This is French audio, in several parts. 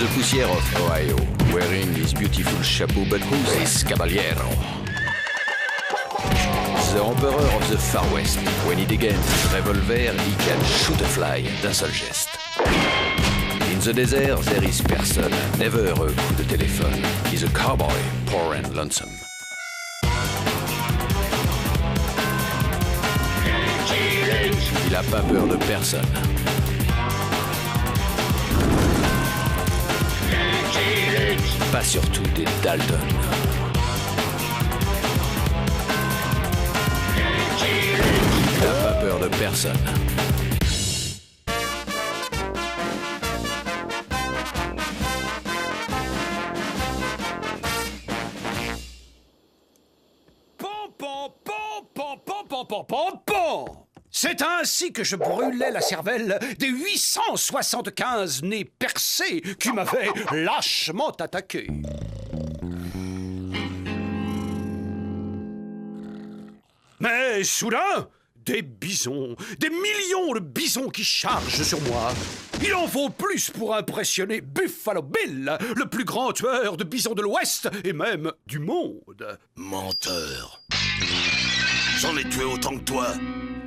the poussière of Ohio, wearing his beautiful chapeau, but who's this caballero? The emperor of the Far West. When he degains his revolver, he can shoot a fly d'un seul geste. In the desert, there is person, never a coup de téléphone. He's a cowboy, poor and lonesome. Il a pas peur de personne. Pas surtout des Dalton. Il n'a pas peur de personne. C'est ainsi que je brûlais la cervelle des 875 nez percés qui m'avaient lâchement attaqué. Mais soudain, des bisons, des millions de bisons qui chargent sur moi. Il en faut plus pour impressionner Buffalo Bill, le plus grand tueur de bisons de l'Ouest et même du monde. Menteur. J'en ai tué autant que toi.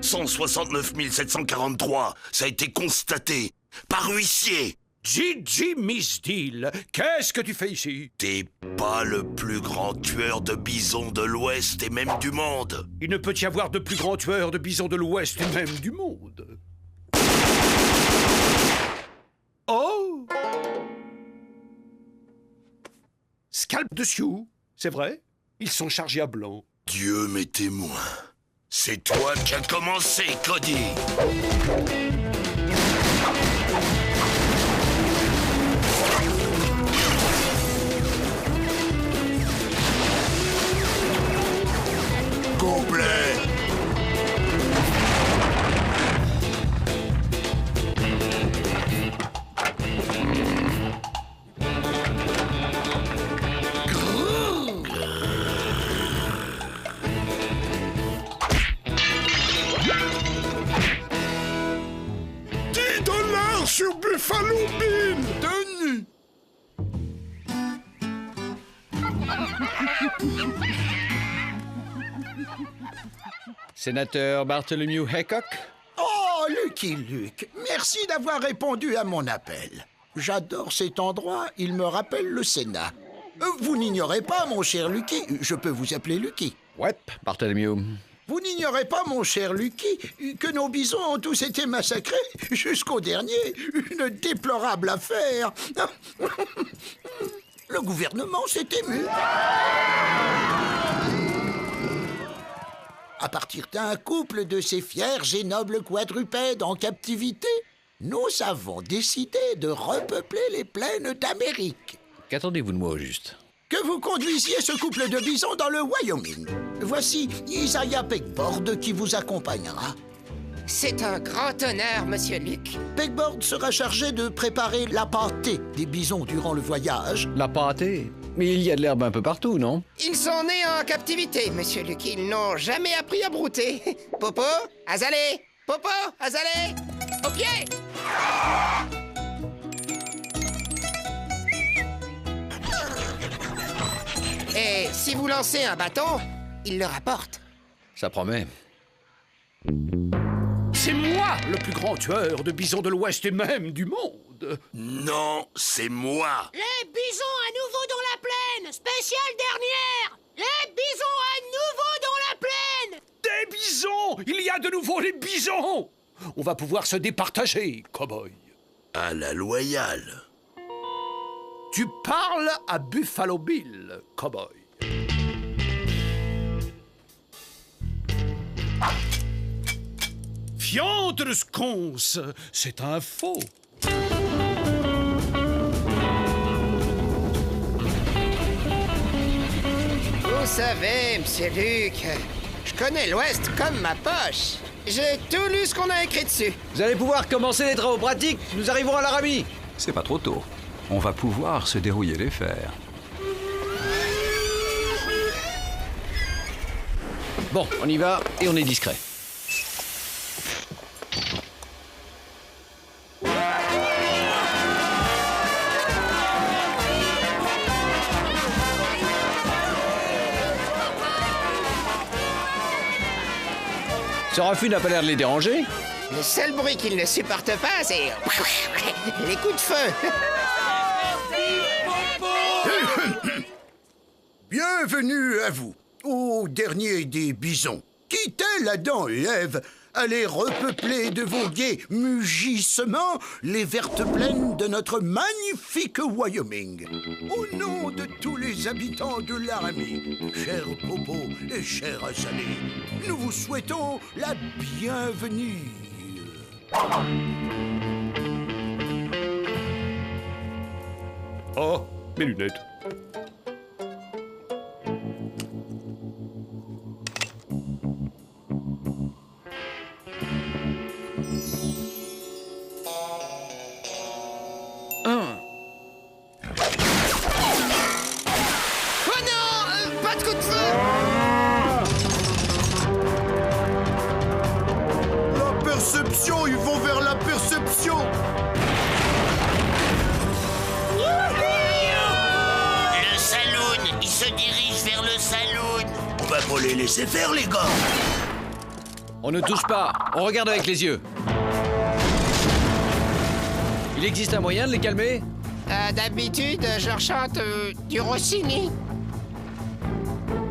169 743, ça a été constaté par huissier. Gigi Misdeal, qu'est-ce que tu fais ici? T'es pas le plus grand tueur de bisons de l'Ouest et même du monde. Il ne peut y avoir de plus grand tueur de bisons de l'Ouest et même du monde. Oh! Scalp de Sioux, c'est vrai? Ils sont chargés à blanc. Dieu m'est témoin. C'est toi qui as commencé, Cody. Complet. $10 sur Buffalo Bill. Tenu. Sénateur Bartholomew Haycock? Oh, Lucky Luke, merci d'avoir répondu à mon appel. J'adore cet endroit, il me rappelle le Sénat. Vous n'ignorez pas, mon cher Lucky, je peux vous appeler Lucky. Ouais, Bartholomew. Vous n'ignorez pas, mon cher Lucky, que nos bisons ont tous été massacrés jusqu'au dernier. Une déplorable affaire. Le gouvernement s'est ému. À partir d'un couple de ces fiers et nobles quadrupèdes en captivité, nous avons décidé de repeupler les plaines d'Amérique. Qu'attendez-vous de moi au juste? Que vous conduisiez ce couple de bisons dans le Wyoming. Voici Isaiah Pegboard qui vous accompagnera. C'est un grand honneur, Monsieur Luke. Pegboard sera chargé de préparer la pâtée des bisons durant le voyage. La pâtée? Mais il y a de l'herbe un peu partout, non? Ils sont nés en captivité, Monsieur Luke. Ils n'ont jamais appris à brouter. Popo, Azalée! Popo, Azalée! Au pied! Et si vous lancez un bâton, il le rapporte. Ça promet. C'est moi le plus grand tueur de bisons de l'Ouest et même du monde. Non, c'est moi. Les bisons à nouveau dans la plaine! Spéciale dernière! Les bisons à nouveau dans la plaine! Des bisons! Il y a de nouveau des bisons! On va pouvoir se départager, cow-boy. À la loyale. Tu parles à Buffalo Bill, cow-boy. Fiante de sconce, c'est un faux. Vous savez, Monsieur Luke, je connais l'Ouest comme ma poche. J'ai tout lu ce qu'on a écrit dessus. Vous allez pouvoir commencer les travaux pratiques. Nous arrivons à Laramie. C'est pas trop tôt. On va pouvoir se dérouiller les fers. Bon, on y va et on est discret. Ce raffut n'a pas l'air de les déranger. Le seul bruit qu'ils ne supportent pas, c'est les coups de feu. Bienvenue à vous, au dernier des bisons, qui, tel Adam et Ève, allez repeupler de vos gais mugissements les vertes plaines de notre magnifique Wyoming. Au nom de tous les habitants de Laramie, cher Popo et cher Azalée, nous vous souhaitons la bienvenue. Oh, mes lunettes. Oh non, pas de coup de feu. La perception, ils vont vers la perception. Le saloon, il se dirige vers le saloon. On va pas les laisser faire, les gars. On ne touche pas, on regarde avec les yeux. Il existe un moyen de les calmer? D'habitude, je leur chante du Rossini.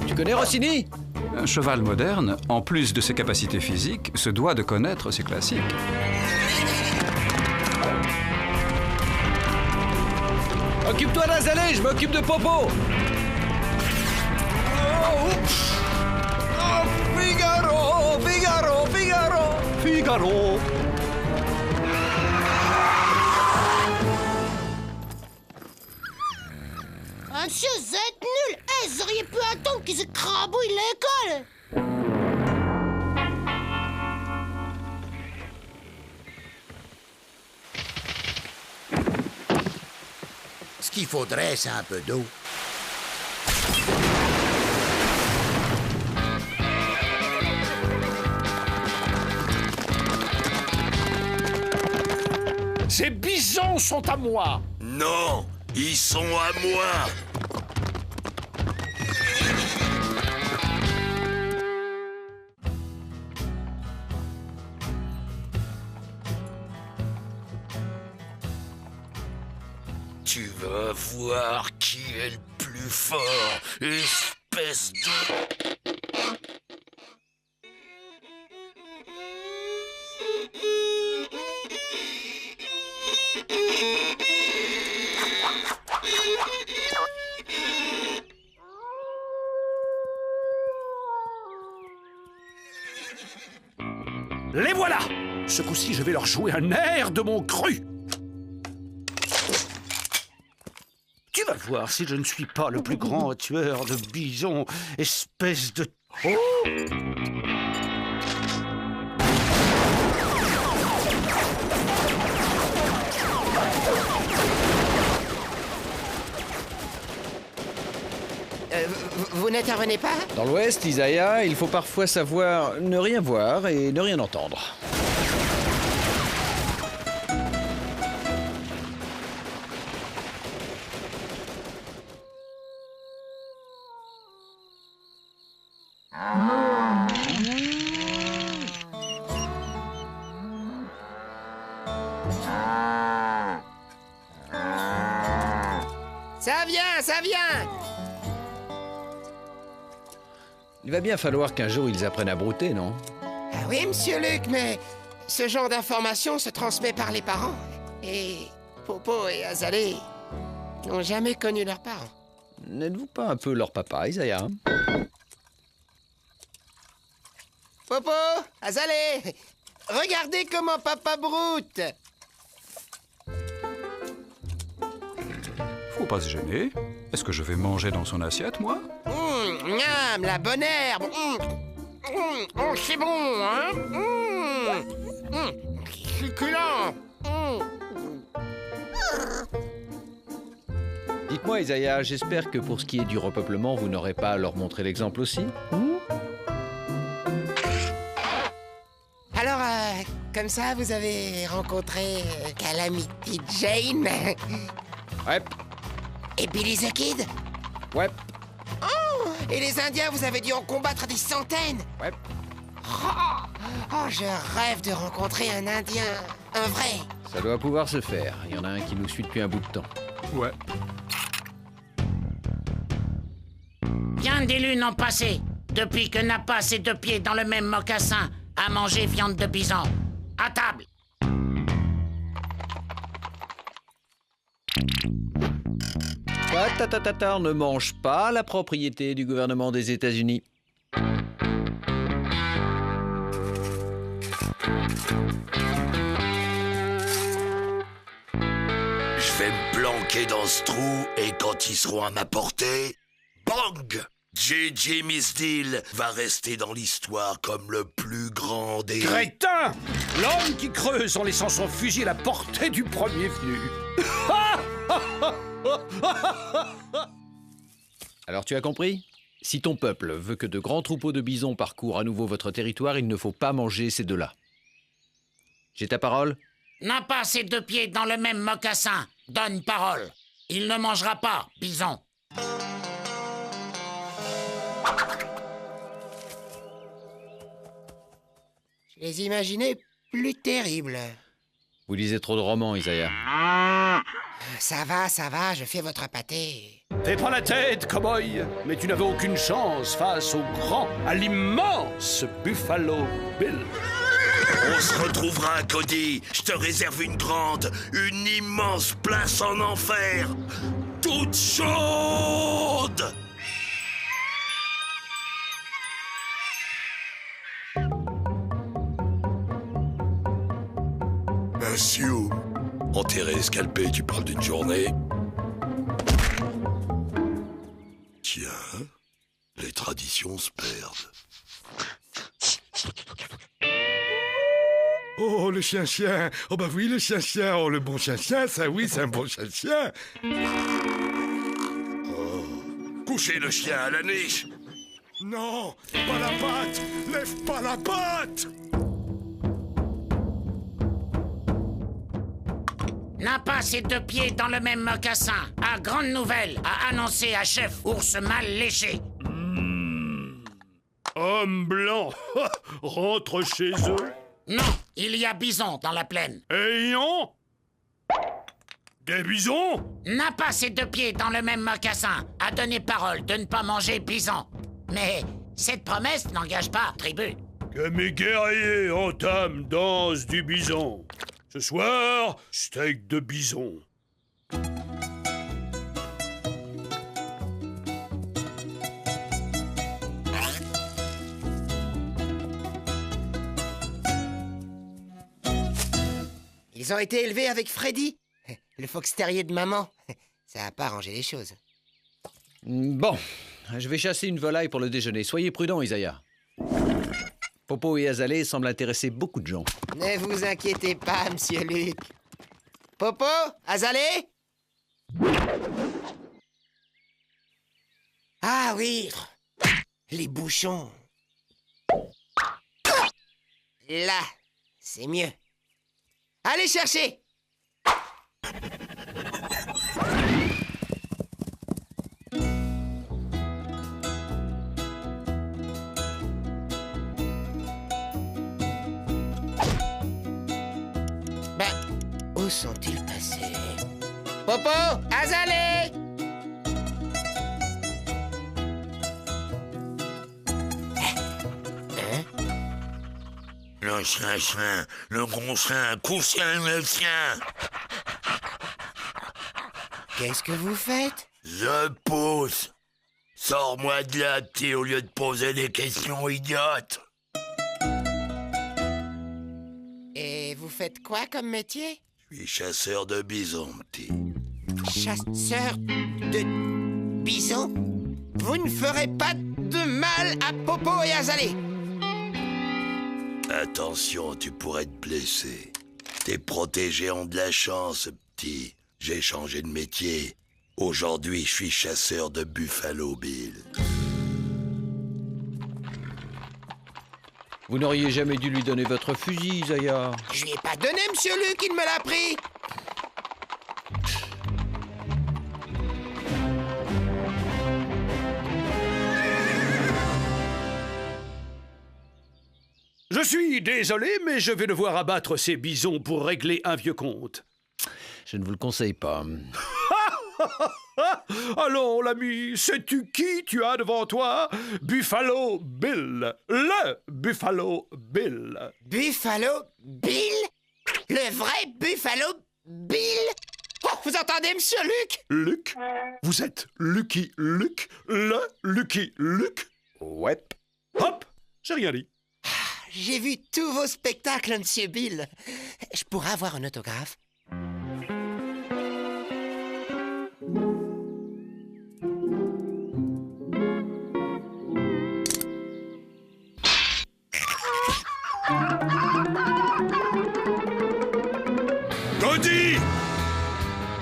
Tu connais Rossini? Un cheval moderne, en plus de ses capacités physiques, se doit de connaître ses classiques. Occupe-toi d'Azalée, je m'occupe de Popo. Figaro, Figaro, Figaro, Figaro. Monsieur, vous êtes nul. Vous auriez pu attendre qu'ils écrabouillent l'école. Ce qu'il faudrait, c'est un peu d'eau. Ces bisons sont à moi. Non, ils sont à moi. Tu vas voir qui est le plus fort, espèce de... Les voilà. Ce coup-ci, je vais leur jouer un air de mon cru. Tu vas voir si je ne suis pas le plus grand tueur de bisons, espèce de... Oh! Vous n'intervenez pas? Dans l'Ouest, Isaiah, il faut parfois savoir ne rien voir et ne rien entendre. Ça vient, ça vient. Il va bien falloir qu'un jour ils apprennent à brouter, non? Ah oui, monsieur Luc, mais ce genre d'information se transmet par les parents. Et Popo et Azalée n'ont jamais connu leurs parents. N'êtes-vous pas un peu leur papa, Isaiah? Popo, Azalée, regardez comment papa broute. Faut pas se gêner. Est-ce que je vais manger dans son assiette, moi? Miam, la bonne herbe. Oh, c'est bon, hein? Succulent. Dites-moi, Isaiah, j'espère que pour ce qui est du repeuplement, vous n'aurez pas à leur montrer l'exemple aussi? Alors, comme ça, vous avez rencontré Calamity Jane Ouais. et Billy the Kid? Ouais. Oh, et les Indiens, vous avez dû en combattre des centaines? Ouais. Oh, Oh, je rêve de rencontrer un Indien. Un vrai. Ça doit pouvoir se faire. Il y en a un qui nous suit depuis un bout de temps. Ouais. Bien des lunes ont passé depuis que n'a pas ses 2 pieds dans le même mocassin à manger viande de bison. À table. On ne mange pas la propriété du gouvernement des États-Unis. Je vais me planquer dans ce trou et quand ils seront à ma portée, bang! J.J. Misdeal va rester dans l'histoire comme le plus grand des... Crétin! L'homme qui creuse en laissant son fusil à la portée du premier venu. Alors tu as compris? Si ton peuple veut que de grands troupeaux de bisons parcourent à nouveau votre territoire, il ne faut pas manger ces 2-là. J'ai ta parole? N'a pas ses 2 pieds dans le même mocassin. Donne parole. Il ne mangera pas, bison. Je les imaginais plus terribles. Vous lisez trop de romans, Isaiah. Ça va, je fais votre pâté. Fais pas la tête, cow-boy. Mais tu n'avais aucune chance face au grand, à l'immense Buffalo Bill. On se retrouvera, Cody. Je te réserve une grande, une immense place en enfer. Toute chaude. Un sioux. Enterré, scalpé, tu parles d'une journée. Tiens, les traditions se perdent. Oh, le chien-chien. Oh, bah oui, le chien-chien. Oh, le bon chien-chien, ça oui, c'est un bon chien-chien. Couchez le chien à la niche. Non, pas la patte. Lève pas la patte. N'a pas ses 2 pieds dans le même mocassin. À grande nouvelle, a annoncé à chef ours mal léché. Homme blanc, rentre chez eux. Non, il y a bison dans la plaine. Ayant des bisons. N'a pas ses 2 pieds dans le même mocassin. A donné parole de ne pas manger bison. Mais cette promesse n'engage pas tribu. Que mes guerriers entament danse du bison. Ce soir, steak de bison. Ils ont été élevés avec Freddy, le fox terrier de maman. Ça a pas arrangé les choses. Bon, je vais chasser une volaille pour le déjeuner. Soyez prudent, Isaiah. Popo et Azalée semblent intéresser beaucoup de gens. Ne vous inquiétez pas, monsieur Luc. Popo, Azalée? Ah oui, les bouchons. Là, c'est mieux. Allez chercher! Où sont-ils passés? Popo! Azalée! Le chien, le gros chien, couchien le chien. Qu'est-ce que vous faites? Je pousse. Sors-moi de là, petit, au lieu de poser des questions idiotes. Et vous faites quoi comme métier? Je suis chasseur de bisons, petit. Chasseur de bisons? Vous ne ferez pas de mal à Popo et Azalée. Attention, tu pourrais te blesser. Tes protégés ont de la chance, petit. J'ai changé de métier. Aujourd'hui, je suis chasseur de Buffalo Bill. Vous n'auriez jamais dû lui donner votre fusil, Isaiah. Je lui ai pas donné, monsieur Luc, il me l'a pris. Je Je suis désolé, mais je vais devoir abattre ces bisons pour régler un vieux compte. Je ne vous le conseille pas. Allons, l'ami, sais-tu qui tu as devant toi? Buffalo Bill. Le Buffalo Bill. Buffalo Bill? Le vrai Buffalo Bill? Oh, vous entendez, monsieur Luke? Luke? Vous êtes Lucky Luke? Le Lucky Luke? Ouais. Hop! J'ai rien dit. J'ai vu tous vos spectacles, monsieur Bill. Je pourrais avoir un autographe? Cody!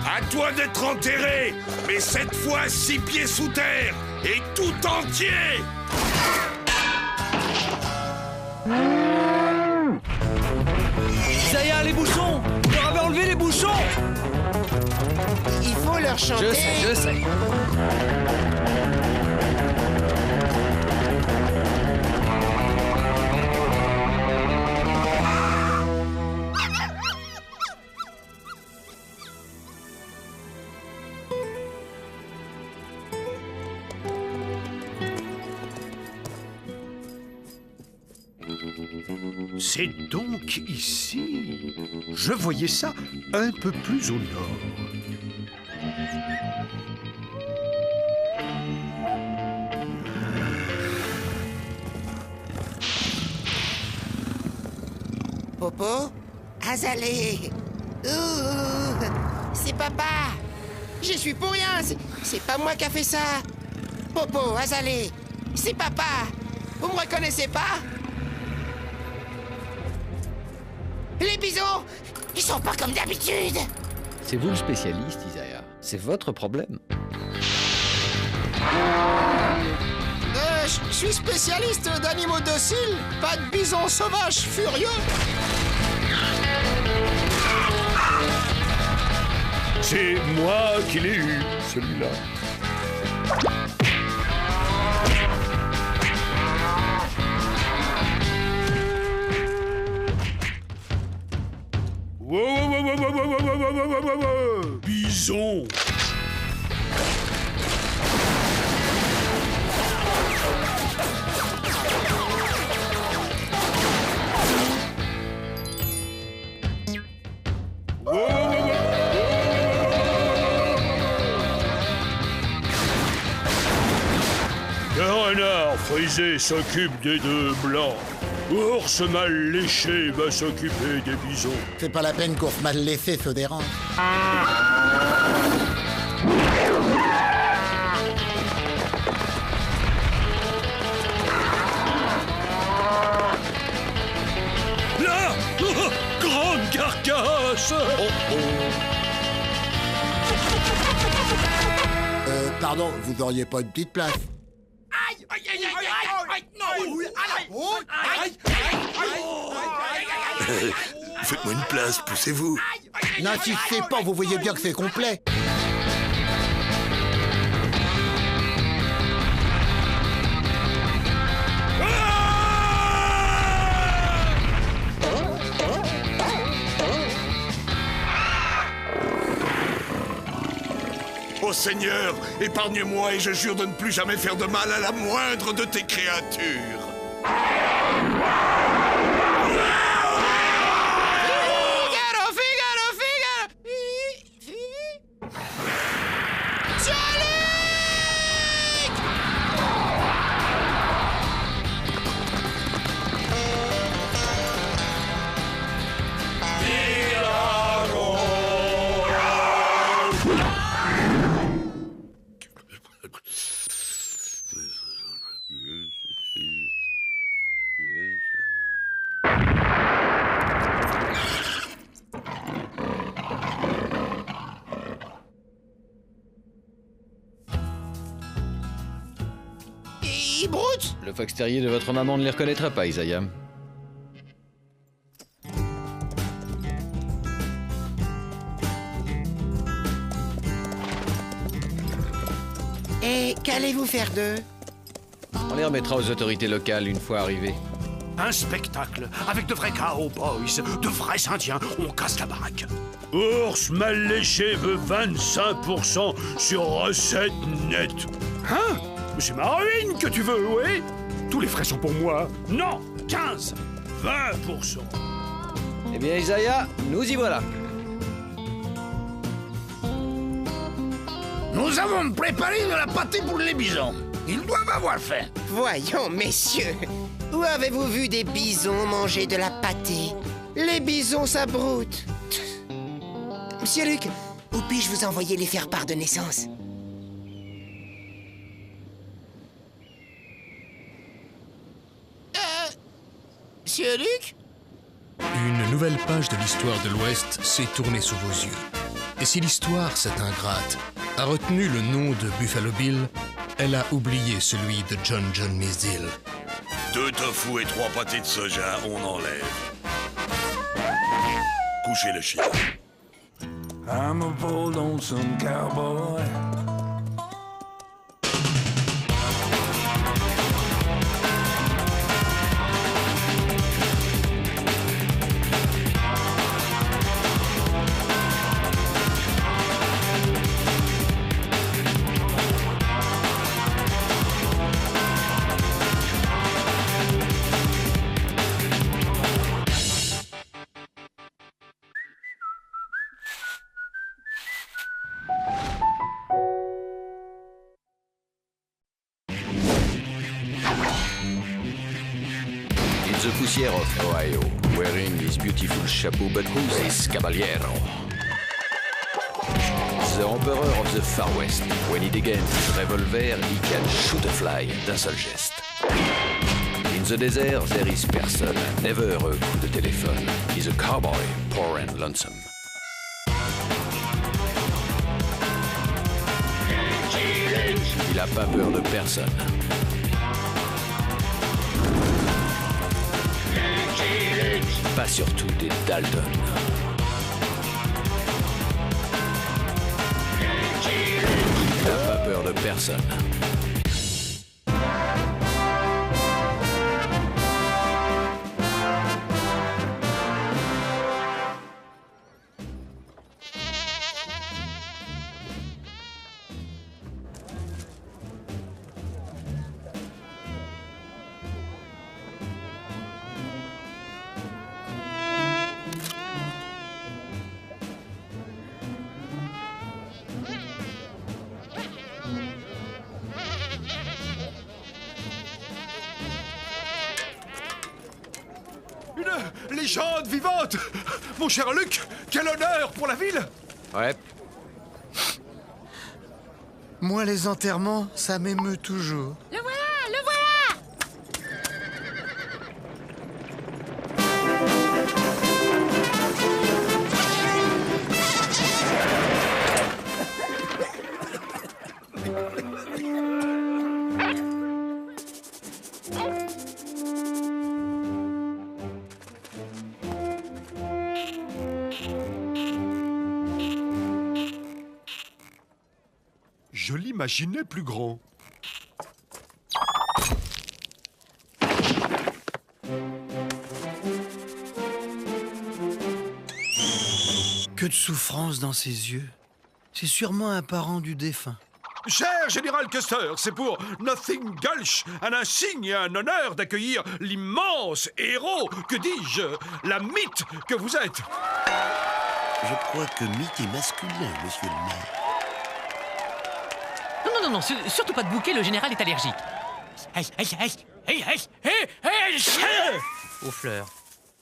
À toi d'être enterré, mais cette fois 6 pieds sous terre, et tout entier! Isaiah, les bouchons! Vous leur avez enlevé les bouchons! Il faut leur chanter... Je sais. C'est donc ici. Je voyais ça un peu plus au nord. Popo? Azalée? Ouh, c'est papa! J'y suis pour rien, c'est pas moi qui a fait ça! Popo, Azalée, c'est papa! Vous me reconnaissez pas? Les bisons, ils sont pas comme d'habitude! C'est vous le spécialiste, Isaiah. C'est votre problème. Je suis spécialiste d'animaux dociles, pas de bisons sauvages furieux. C'est moi qui l'ai eu, celui-là. Bison. Le renard frisé s'occupe des deux blancs. Ours mal léché va s'occuper des bisons. C'est pas la peine qu'ours mal léché se dérange. Là! Grande carcasse! Pardon, vous auriez pas une petite place? Faites-moi une place, poussez-vous. N'insistez pas, vous voyez bien que c'est complet. Ô Seigneur, épargne-moi et je jure de ne plus jamais faire de mal à la moindre de tes créatures. Brute! Le fox terrier de votre maman ne les reconnaîtra pas, Isaiah. Et qu'allez-vous faire d'eux? On les remettra aux autorités locales une fois arrivés. Un spectacle avec de vrais cowboys, de vrais indiens. On casse la baraque. Ours mal léché veut 25% sur recette nette. Hein? C'est ma ruine que tu veux, oui? Tous les frais sont pour moi. Non, 15, 20%. Eh bien, Isaiah, nous y voilà. Nous avons préparé de la pâtée pour les bisons. Ils doivent avoir faim. Voyons, messieurs, où avez-vous vu des bisons manger de la pâtée? Les bisons s'abroutent. Monsieur Luc, où puis-je vous envoyer les faire-part de naissance? Monsieur Luc? Une nouvelle page de l'histoire de l'Ouest s'est tournée sous vos yeux. Et si l'histoire, cette ingrate, a retenu le nom de Buffalo Bill, elle a oublié celui de John Misdale. 2 tofu et 3 pâtés de soja, on enlève. Couchez le chien. I'm a bold lonesome cowboy. The Poussière of Ohio, wearing his beautiful chapeau, but who's this caballero? The Emperor of the Far West. When he degains his revolver, he can shoot a fly d'un seul geste. In the desert, there is person, never a coup de téléphone. He's a cowboy, poor and lonesome. Il a pas peur de personne. Pas surtout des Dalton. Il n'a pas peur de personne. Une légende vivante! Mon cher Luc, quel honneur pour la ville! Ouais. Moi, les enterrements, ça m'émeut toujours. Le voilà! Le voilà! Je l'imaginais plus grand. Que de souffrance dans ses yeux. C'est sûrement un parent du défunt. Cher Général Custer, c'est pour Nothing Gulch un insigne et un honneur d'accueillir l'immense héros, que dis-je, la mythe que vous êtes. Je crois que mythe est masculin, monsieur le maire. Non, surtout pas de bouquet, le général est allergique. Aux fleurs.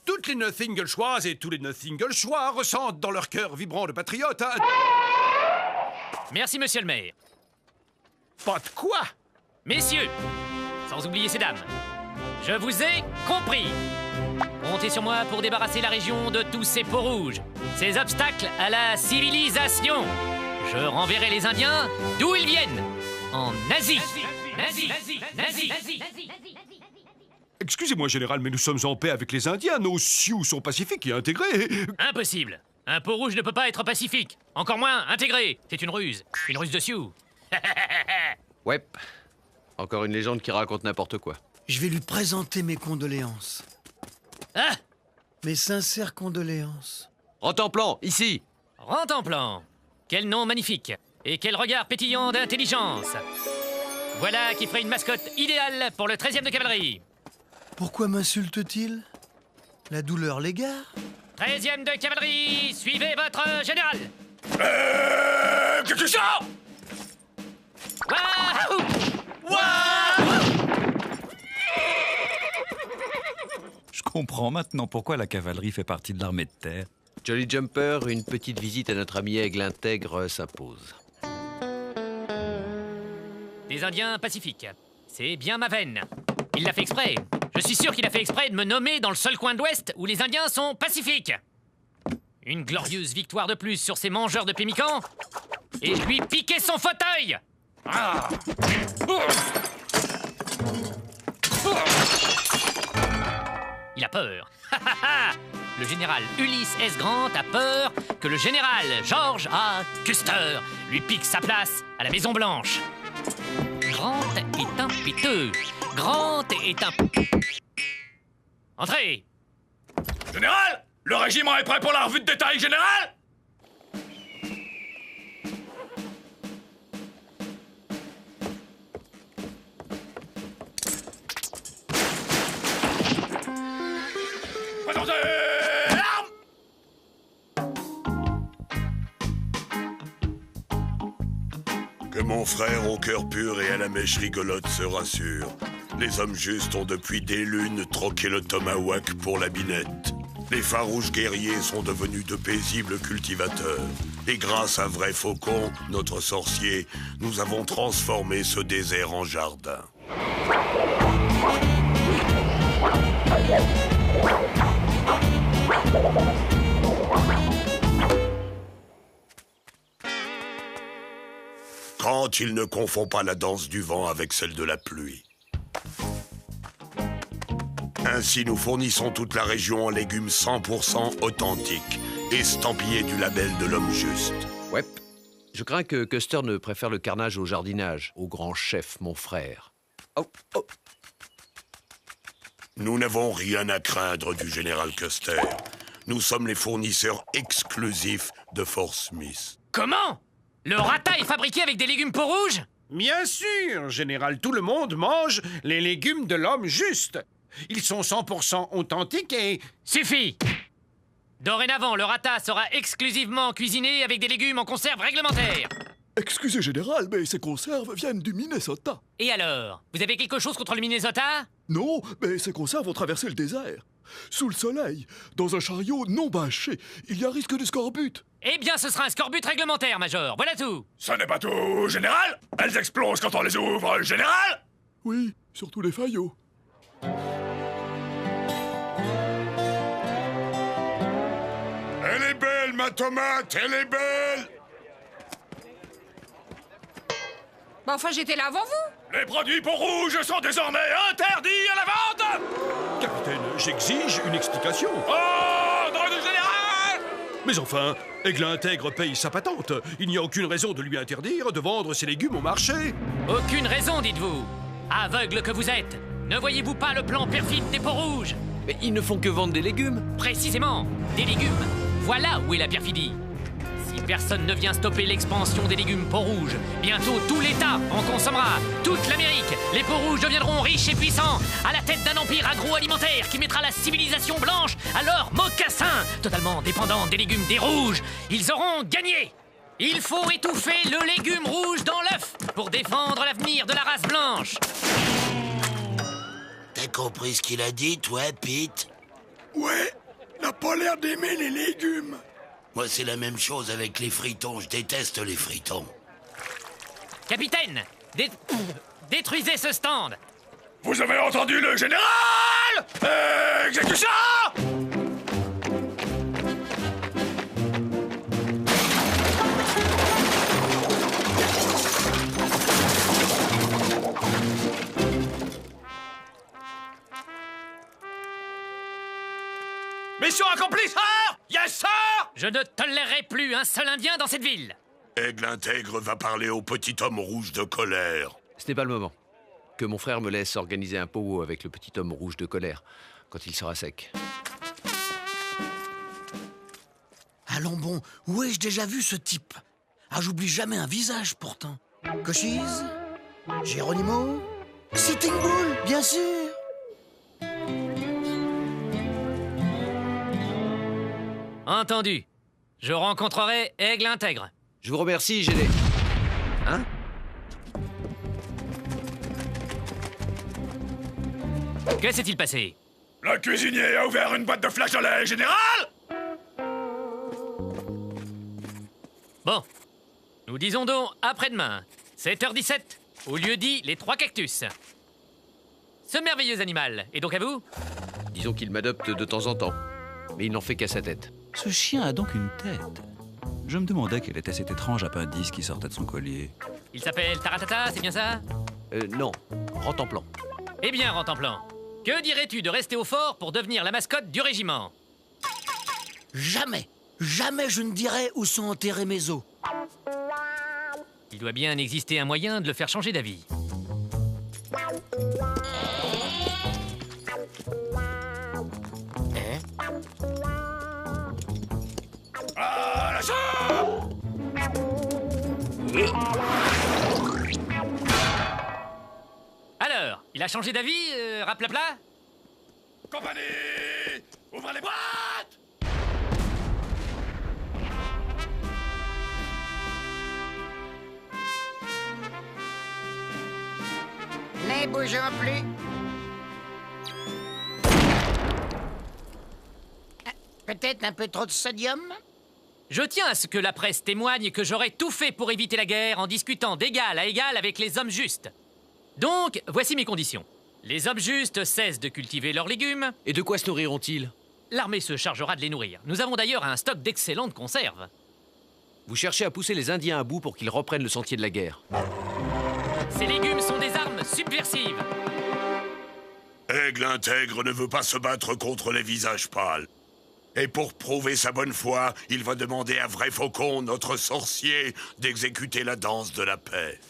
Toutes les Nothingelchoises et tous les Nothingelchois ressentent dans leur cœur vibrant de patriote un... Merci, monsieur le maire. Pas de quoi? Messieurs, sans oublier ces dames, je vous ai compris. Comptez sur moi pour débarrasser la région de tous ces peaux rouges, ces obstacles à la civilisation. Je renverrai les Indiens d'où ils viennent, en Asie. Nazi. Excusez-moi, Général, mais nous sommes en paix avec les Indiens. Nos Sioux sont pacifiques et intégrés. Impossible. Un peau rouge ne peut pas être pacifique. Encore moins intégré. C'est une ruse de Sioux. Ouais. Encore une légende qui raconte n'importe quoi. Je vais lui présenter mes condoléances. Ah! Mes sincères condoléances. Rentemplant, ici! Rentemplant. Quel nom magnifique. Et quel regard pétillant d'intelligence. Voilà qui ferait une mascotte idéale pour le 13e de cavalerie. Pourquoi m'insulte-t-il? La douleur l'égare? 13e de cavalerie, suivez votre général. Qu'est-ce que c'est ça? Wahou! Je comprends maintenant pourquoi la cavalerie fait partie de l'armée de terre. Jolly Jumper, une petite visite à notre ami Aigle Intègre s'impose. Des Indiens pacifiques. C'est bien ma veine. Il l'a fait exprès. Je suis sûr qu'il a fait exprès de me nommer dans le seul coin de l'Ouest où les Indiens sont pacifiques. Une glorieuse victoire de plus sur ces mangeurs de pémicans. Et je lui piquais son fauteuil. Ah. Il a peur. Le général Ulysse S. Grant a peur que le général George A. Custer lui pique sa place à la Maison Blanche. Grant est un piteux. Grant est un... Entrez! Général, le régiment est prêt pour la revue de détail générale? Présentez l'arme! Que mon frère au cœur pur et à la mèche rigolote se rassure. Les hommes justes ont depuis des lunes troqué le tomahawk pour la binette. Les farouches guerriers sont devenus de paisibles cultivateurs. Et grâce à Vrai Faucon, notre sorcier, nous avons transformé ce désert en jardin. Quand il ne confond pas la danse du vent avec celle de la pluie. Ainsi, nous fournissons toute la région en légumes 100% authentiques, estampillés du label de l'homme juste. Ouais. Je crains que Custer ne préfère le carnage au jardinage, au grand chef, mon frère. Oh, oh. Nous n'avons rien à craindre du général Custer. Nous sommes les fournisseurs exclusifs de Fort Smith. Comment? Le rata est fabriqué avec des légumes peaux-rouges? Bien sûr, général, tout le monde mange les légumes de l'homme juste. Ils sont 100% authentiques et... Suffit! Dorénavant, le rata sera exclusivement cuisiné avec des légumes en conserve réglementaire. Excusez, général, mais ces conserves viennent du Minnesota. Et alors? Vous avez quelque chose contre le Minnesota? Non, mais ces conserves ont traversé le désert. Sous le soleil, dans un chariot non bâché, il y a risque de scorbut. Eh bien, ce sera un scorbut réglementaire, Major. Voilà tout. Ce n'est pas tout, général. Elles explosent quand on les ouvre, général. Oui, surtout les faillots. Elle est belle, ma tomate, elle est belle! Bah enfin, j'étais là avant vous. Les produits peaux rouges sont désormais interdits à la vente! Capitaine, j'exige une explication. Ordre du général! Mais enfin, Aigle Intègre paye sa patente. Il n'y a aucune raison de lui interdire de vendre ses légumes au marché. Aucune raison, dites-vous. Aveugle que vous êtes, ne voyez-vous pas le plan perfide des peaux rouges? Mais ils ne font que vendre des légumes. Précisément, des légumes. Voilà où est la perfidie. Si personne ne vient stopper l'expansion des légumes peaux rouges, bientôt tout l'État en consommera. Toute l'Amérique, les peaux rouges deviendront riches et puissants, à la tête d'un empire agroalimentaire qui mettra la civilisation blanche à leur mocassin, totalement dépendant des légumes des rouges. Ils auront gagné. Il faut étouffer le légume rouge dans l'œuf pour défendre l'avenir de la race blanche. T'as compris ce qu'il a dit, toi, Pete? Ouais, n'a pas l'air d'aimer les légumes. Moi, c'est la même chose avec les fritons. Je déteste les fritons. Capitaine, détruisez ce stand. Vous avez entendu le général? Exécution! Mission accomplie, sir! Yes, sir! Je ne tolérerai plus un seul Indien dans cette ville. Aigle Intègre va parler au petit homme rouge de colère. Ce n'est pas le moment. Que mon frère me laisse organiser un powwow avec le petit homme rouge de colère, quand il sera sec. Allons bon, où ai-je déjà vu ce type? Ah, j'oublie jamais un visage, pourtant. Cochise? Geronimo? Sitting Bull, bien sûr! Entendu. Je rencontrerai Aigle Intègre. Je vous remercie, Gédé. Hein? Que s'est-il passé? Le cuisinier a ouvert une boîte de flageolets, général! Bon. Nous disons donc après-demain, 7h17, au lieu dit les 3 cactus. Ce merveilleux animal est donc à vous? Disons qu'il m'adopte de temps en temps, mais il n'en fait qu'à sa tête. Ce chien a donc une tête. Je me demandais quel était cet étrange appendice qui sortait de son collier. Il s'appelle Taratata, c'est bien ça? Non, Rentemplant. Eh bien, Rentemplant, que dirais-tu de rester au fort pour devenir la mascotte du régiment? Jamais, jamais je ne dirai où sont enterrés mes os. Il doit bien exister un moyen de le faire changer d'avis. Ah, la chatte! Alors, il a changé d'avis, raplapla? Compagnie! Ouvrez les boîtes! Ne bougeons plus. Peut-être un peu trop de sodium? Je tiens à ce que la presse témoigne que j'aurais tout fait pour éviter la guerre en discutant d'égal à égal avec les hommes justes. Donc, voici mes conditions. Les hommes justes cessent de cultiver leurs légumes. Et de quoi se nourriront-ils? L'armée se chargera de les nourrir. Nous avons d'ailleurs un stock d'excellentes conserves. Vous cherchez à pousser les Indiens à bout pour qu'ils reprennent le sentier de la guerre. Ces légumes sont des armes subversives. Aigle Intègre ne veut pas se battre contre les visages pâles. Et pour prouver sa bonne foi, il va demander à Vrai Faucon, notre sorcier, d'exécuter la danse de la paix.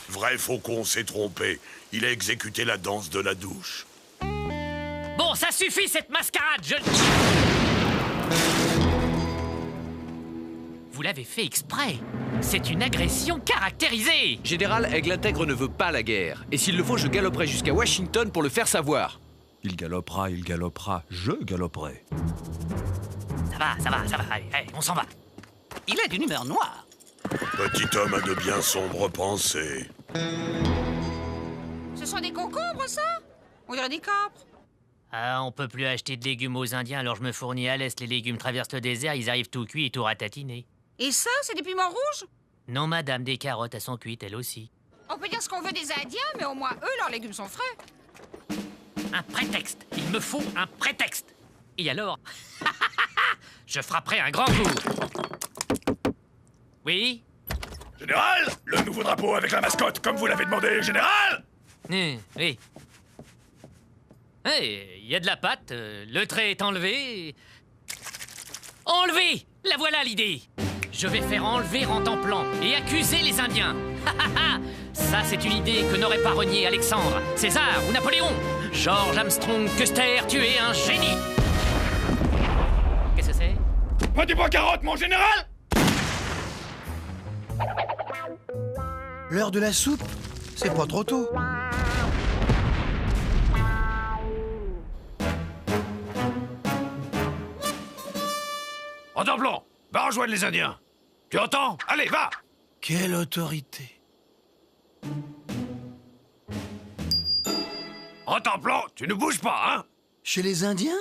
Vrai Faucon s'est trompé. Il a exécuté la danse de la douche. Bon, ça suffit cette mascarade, Vous l'avez fait exprès. C'est une agression caractérisée. Général, Aigle Intègre ne veut pas la guerre. Et s'il le faut, je galoperai jusqu'à Washington pour le faire savoir. Il galopera, je galoperai. Ça va. Allez, on s'en va. Il est d'une humeur noire. Petit homme a de bien sombres pensées. Ce sont des concombres, ça? On dirait des capres. Ah, on peut plus acheter de légumes aux Indiens, alors je me fournis à l'est. Les légumes traversent le désert, ils arrivent tout cuits et tout ratatinés. Et ça, c'est des piments rouges? Non, madame, des carottes, elles sont cuites, elles aussi. On peut dire ce qu'on veut des Indiens, mais au moins, eux, leurs légumes sont frais. Un prétexte. Il me faut un prétexte. Et alors? Je frapperai un grand coup. Oui? Général, le nouveau drapeau avec la mascotte, comme vous l'avez demandé, général! Oui. Il y a de la pâte, le trait est enlevé. Enlevé! La voilà l'idée! Je vais faire enlever Rentemplant et accuser les Indiens. Ça, c'est une idée que n'aurait pas renié Alexandre, César ou Napoléon. George Armstrong Custer, tu es un génie! Qu'est-ce que c'est? Petit pois carotte, mon général! L'heure de la soupe, c'est pas trop tôt. Rentemplant, va rejoindre les Indiens. Tu entends? Allez, va! Quelle autorité! Rentemplant, tu ne bouges pas, hein? Chez les Indiens?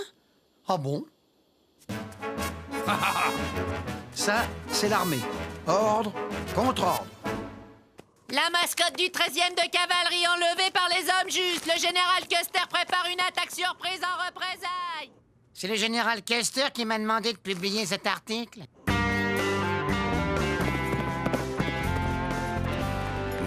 Ah bon? Ça, c'est l'armée. Ordre contre ordre. La mascotte du 13e de cavalerie enlevée par les hommes justes. Le général Custer prépare une attaque surprise en représailles. C'est le général Custer qui m'a demandé de publier cet article.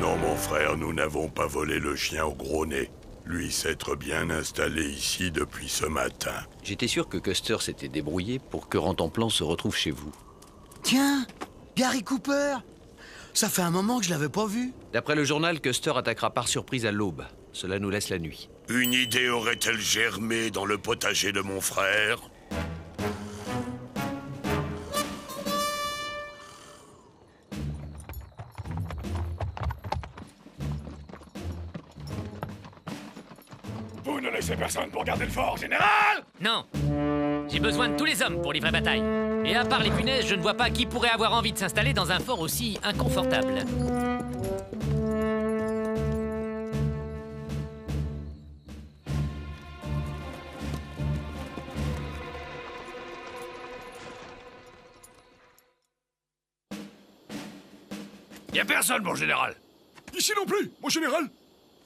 Non, mon frère, nous n'avons pas volé le chien au gros nez. lui s'être bien installé ici depuis ce matin. J'étais sûr que Custer s'était débrouillé pour que Rantanplan se retrouve chez vous. Tiens, Gary Cooper! Ça fait un moment que je l'avais pas vu. D'après le journal, Custer attaquera par surprise à l'aube. Cela nous laisse la nuit. Une idée aurait-elle germé dans le potager de mon frère? Vous ne laissez personne pour garder le fort, général? Non. J'ai besoin de tous les hommes pour livrer bataille. Et à part les punaises, je ne vois pas qui pourrait avoir envie de s'installer dans un fort aussi inconfortable. Y a personne, mon général. Ici non plus, mon général.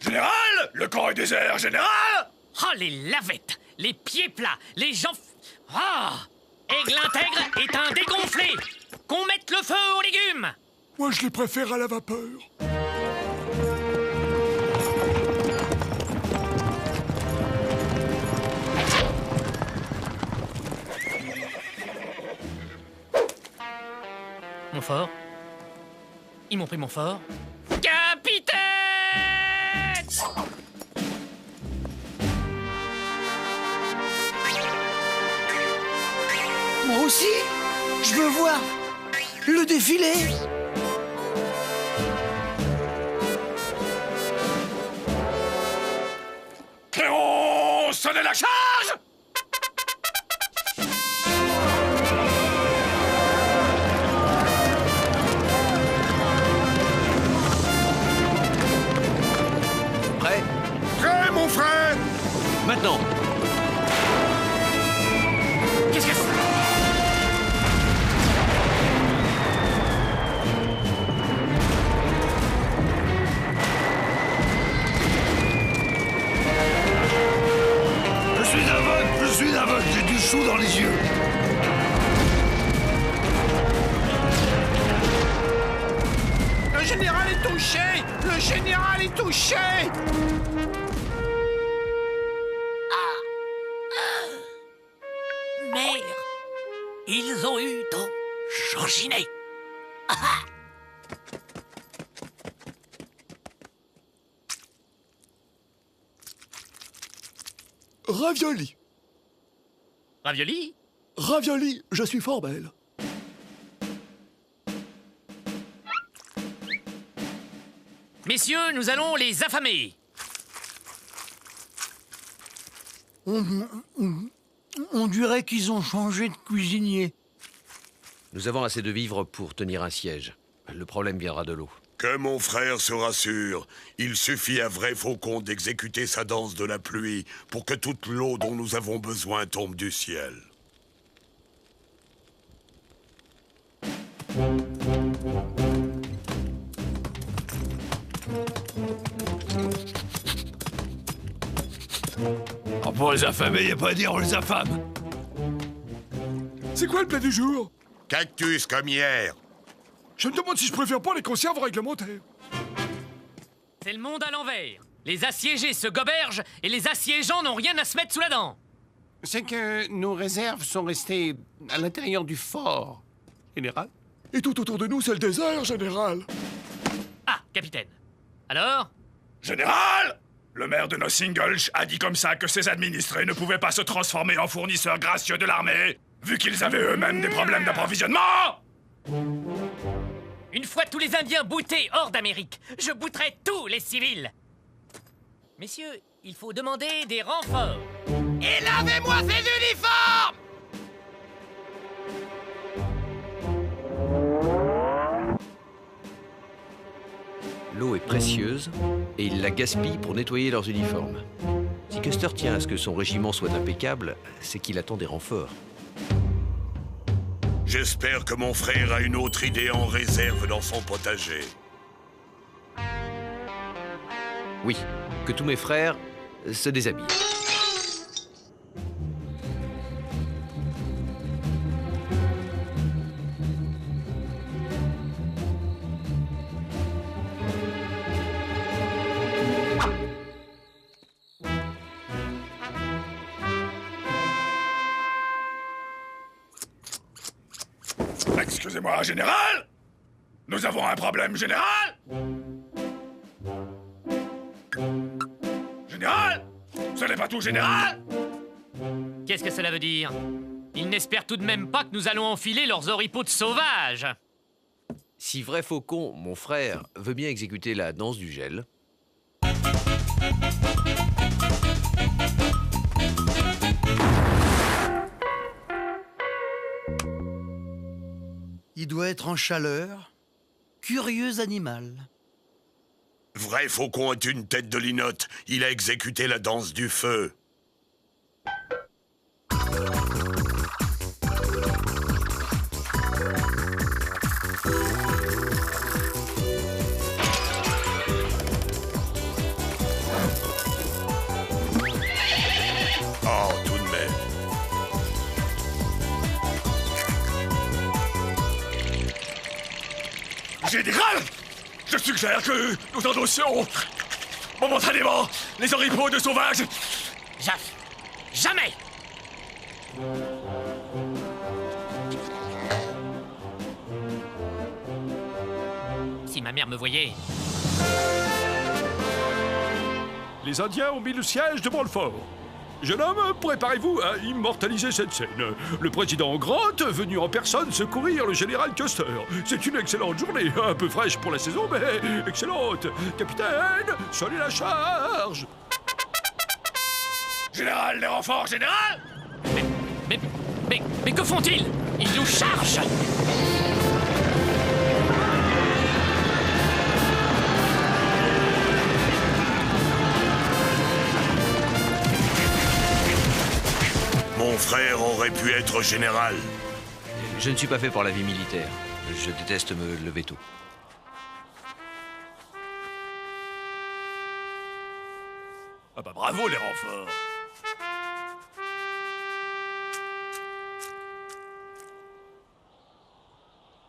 Général! Le camp est désert, général! Oh, les lavettes, les pieds plats, les gens... Ah! Aigle intègre est un dégonflé! Qu'on mette le feu aux légumes! Moi, je les préfère à la vapeur. Mon fort? Ils m'ont pris mon fort? Capitaine! Moi aussi, je veux voir le défilé. Cléon, sonnez la charge! Prêt? Prêt, mon frère! Maintenant! Qu'est-ce que c'est? Je suis aveugle, j'ai du chou dans les yeux. Le général est touché! Le général est touché! Mère, ils ont eu ton changinet. Ravioli. Ravioli? Ravioli, je suis fort belle. Messieurs, nous allons les affamer. On dirait qu'ils ont changé de cuisinier. Nous avons assez de vivres pour tenir un siège. Le problème viendra de l'eau. Que mon frère se rassure, il suffit à Vrai Faucon d'exécuter sa danse de la pluie pour que toute l'eau dont nous avons besoin tombe du ciel. Oh, pour les affamer, y a pas à dire, on les affame. C'est quoi le plat du jour? Cactus comme hier. Je me demande si je préfère pas les conserves réglementaires. C'est le monde à l'envers. Les assiégés se gobergent et les assiégeants n'ont rien à se mettre sous la dent. C'est que nos réserves sont restées à l'intérieur du fort, général. Et tout autour de nous, c'est le désert, général. Ah, capitaine. Alors? Général! Le maire de Nothing Gulch a dit comme ça que ses administrés ne pouvaient pas se transformer en fournisseurs gracieux de l'armée, vu qu'ils avaient eux-mêmes des problèmes d'approvisionnement! Une fois tous les Indiens boutés hors d'Amérique, je bouterai tous les civils. Messieurs, il faut demander des renforts. Et lavez-moi ces uniformes! L'eau est précieuse et il la gaspille pour nettoyer leurs uniformes. Si Custer tient à ce que son régiment soit impeccable, c'est qu'il attend des renforts. J'espère que mon frère a une autre idée en réserve dans son potager. Oui, que tous mes frères se déshabillent. Excusez-moi, général? Nous avons un problème, général? Général? Ce n'est pas tout, général? Qu'est-ce que cela veut dire? Ils n'espèrent tout de même pas que nous allons enfiler leurs oripeaux de sauvages. Si Vrai Faucon, mon frère, veut bien exécuter la danse du gel... Il doit être en chaleur. Curieux animal. Vrai Faucon est une tête de linotte. Il a exécuté la danse du feu. Oh, tout de même. Général! Je suggère que nous endossions momentanément les oripeaux de sauvages. Jamais! Si ma mère me voyait... Les Indiens ont mis le siège devant le fort. Jeune homme, préparez-vous à immortaliser cette scène. Le président Grant venu en personne secourir le général Custer. C'est une excellente journée, un peu fraîche pour la saison, mais excellente. Capitaine, sonnez la charge. Général, les renforts, général! Mais que font-ils? Ils nous chargent! Mon frère aurait pu être général. Je ne suis pas fait pour la vie militaire. Je déteste me lever tôt. Ah bah bravo, les renforts!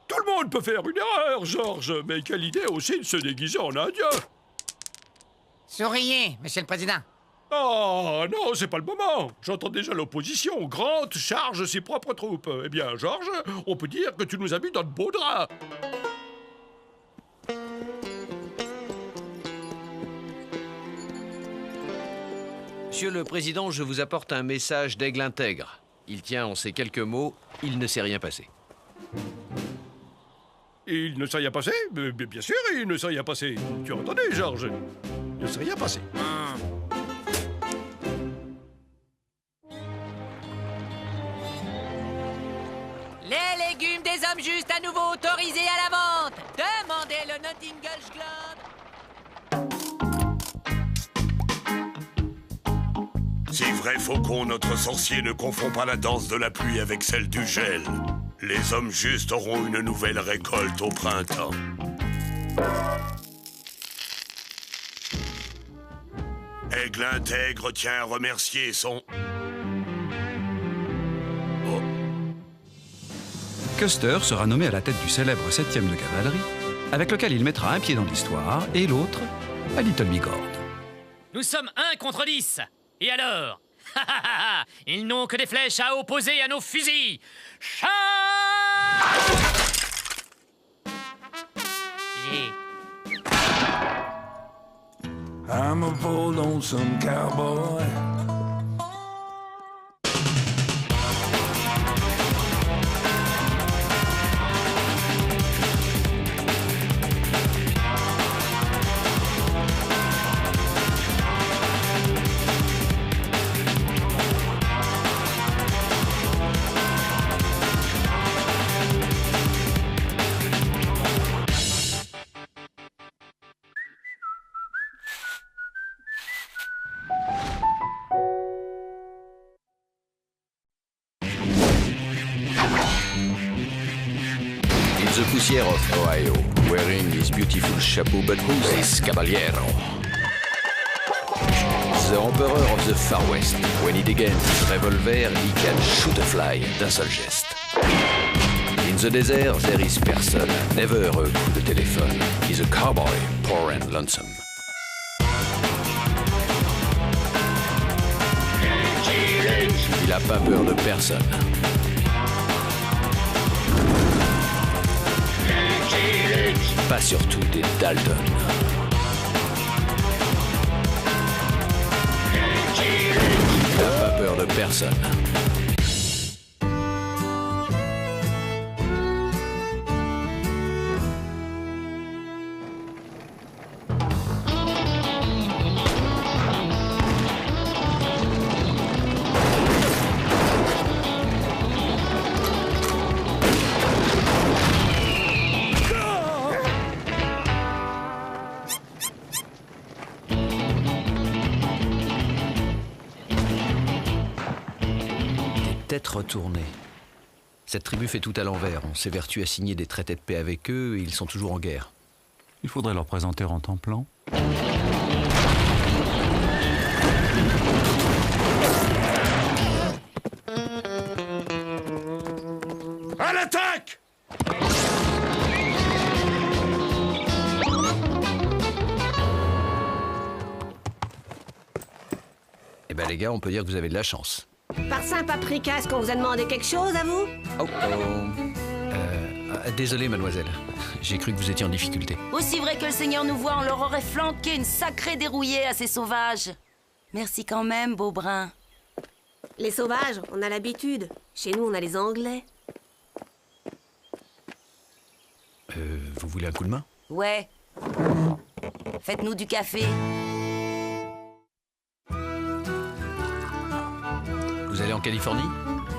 Tout le monde peut faire une erreur, Georges, mais quelle idée aussi de se déguiser en Indien. Souriez, monsieur le président. Oh non, c'est pas le moment. J'entends déjà l'opposition. Grant charge ses propres troupes. Eh bien, Georges, on peut dire que tu nous as mis dans de beaux draps. Monsieur le Président, je vous apporte un message d'Aigle intègre. Il tient en ces quelques mots, il ne s'est rien passé. Il ne s'est rien passé? Bien sûr, il ne s'est rien passé. Tu as entendu, Georges? Il ne s'est rien passé. Les légumes des hommes justes à nouveau autorisés à la vente. Demandez le Nottinghamshire Globe. Si Vrai Faucon, notre sorcier, ne confond pas la danse de la pluie avec celle du gel, les hommes justes auront une nouvelle récolte au printemps. Aigle intègre tient à remercier son... Custer sera nommé à la tête du célèbre 7e de cavalerie, avec lequel il mettra un pied dans l'histoire et l'autre à Little Bigorre. Nous sommes 1 contre 10. Et alors? Ils n'ont que des flèches à opposer à nos fusils. Charge! I'm a bold lonesome cowboy. The poussière of Ohio, wearing his beautiful chapeau, but who's this caballero? The Emperor of the Far West. When he degains his revolver, he can shoot a fly d'un seul geste. In the desert, there is person, never a coup de téléphone. He's a cowboy, poor and lonesome. Il a pas peur de personne. pas surtout des Dalton. T'as pas peur de personne. Tête retournée. Cette tribu fait tout à l'envers. On s'évertue à signer des traités de paix avec eux et ils sont toujours en guerre. Il faudrait leur présenter en temps plan. À l'attaque! Eh ben les gars, on peut dire que vous avez de la chance. Par Saint-Paprika, est-ce qu'on vous a demandé quelque chose à vous? Désolé, mademoiselle. J'ai cru que vous étiez en difficulté. Aussi vrai que le Seigneur nous voit, on leur aurait flanqué une sacrée dérouillée à ces sauvages. Merci quand même, Beaubrun. Les sauvages, on a l'habitude. Chez nous, on a les Anglais. Vous voulez un coup de main? Ouais. Faites-nous du café. Vous allez en Californie?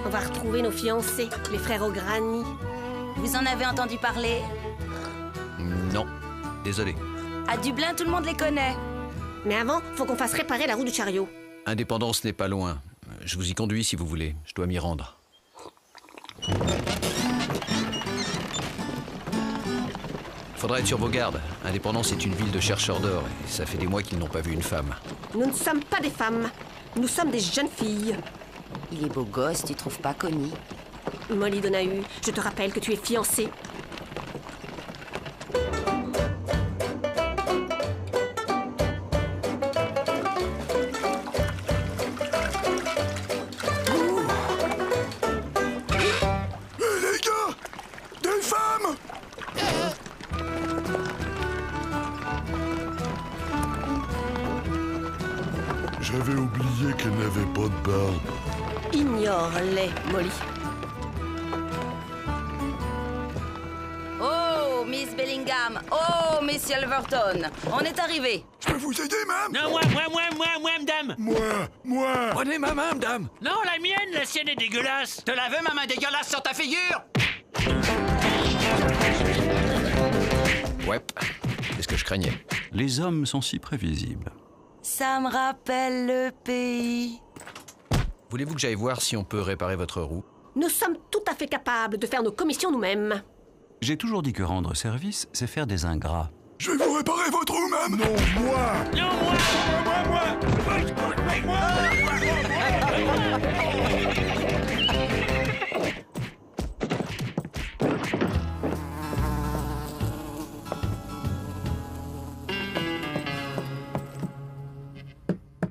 On va retrouver nos fiancés, les frères O'Grady. Vous en avez entendu parler? Non. Désolé. À Dublin, tout le monde les connaît. Mais avant, faut qu'on fasse réparer la roue du chariot. Indépendance n'est pas loin. Je vous y conduis si vous voulez. Je dois m'y rendre. Faudra être sur vos gardes. Indépendance est une ville de chercheurs d'or et ça fait des mois qu'ils n'ont pas vu une femme. Nous ne sommes pas des femmes. Nous sommes des jeunes filles. Il est beau gosse, tu trouves pas, Connie? Molly Donahue, je te rappelle que tu es fiancée. Les gars! Des femmes! J'avais oublié qu'elle n'avait pas de barbe. Ignore-les, Molly. Oh, Miss Bellingham. Oh, Miss Silverton. On est arrivé. Je peux vous aider, madame? Non, moi, madame. Moi. Prenez ma main, madame. Non, la mienne, la sienne est dégueulasse. Te la veux, ma main dégueulasse sur ta figure? Ouais, c'est ce que je craignais. Les hommes sont si prévisibles. Ça me rappelle le pays. Voulez-vous que j'aille voir si on peut réparer votre roue? Nous sommes tout à fait capables de faire nos commissions nous-mêmes. J'ai toujours dit que rendre service, c'est faire des ingrats. Je vais vous réparer votre roue, madame. Non, moi! Non,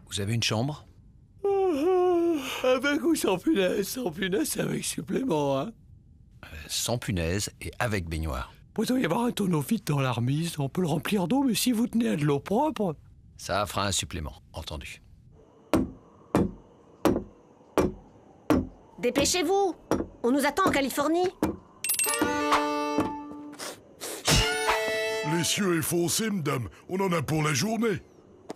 Vous avez une chambre? Avec ou sans punaise? Sans punaise, c'est avec supplément, hein? Sans punaise et avec baignoire. Il doit y avoir un tonneau vide dans la remise. On peut le remplir d'eau, mais si vous tenez à de l'eau propre... Ça fera un supplément, entendu. Dépêchez-vous! On nous attend en Californie. L'essieu est foncé, madame. On en a pour la journée.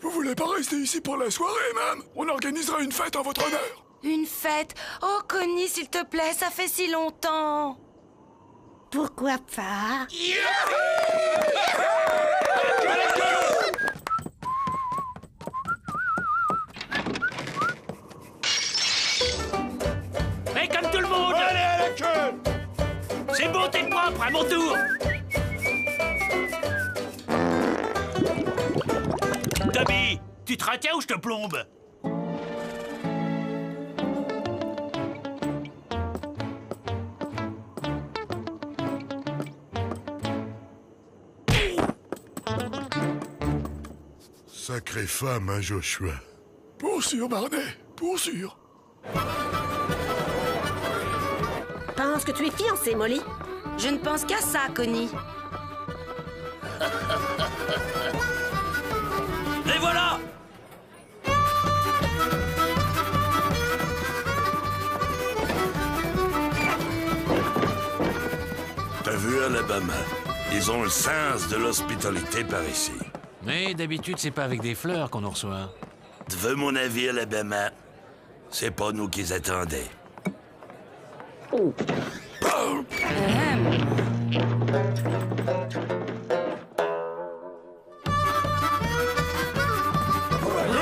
Vous voulez pas rester ici pour la soirée, madame? On organisera une fête en votre honneur. Une fête? Oh, Connie, s'il te plaît, ça fait si longtemps. Pourquoi pas? Mais comme tout le monde. Allez à la queue! C'est bon, t'es propre, à mon tour. Toby, tu te retiens ou je te plombe? Sacrée femme, hein, Joshua? Pour sûr, Barney, pour sûr. Pense que tu es fiancée, Molly. Je ne pense qu'à ça, Connie. Et voilà! T'as vu, Alabama? Ils ont le sens de l'hospitalité par ici. Mais d'habitude, c'est pas avec des fleurs qu'on nous reçoit. Tu veux mon avis, Alabama? C'est pas nous qui attendaient. Vous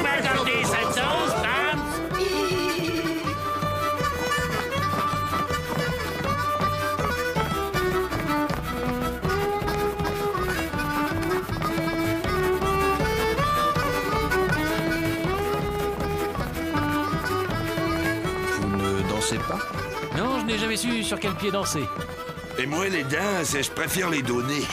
m'attendez cette sauce, dame? Vous ne dansez pas? Non, je n'ai jamais su sur quel pied danser. Et moi, les danses, je préfère les donner.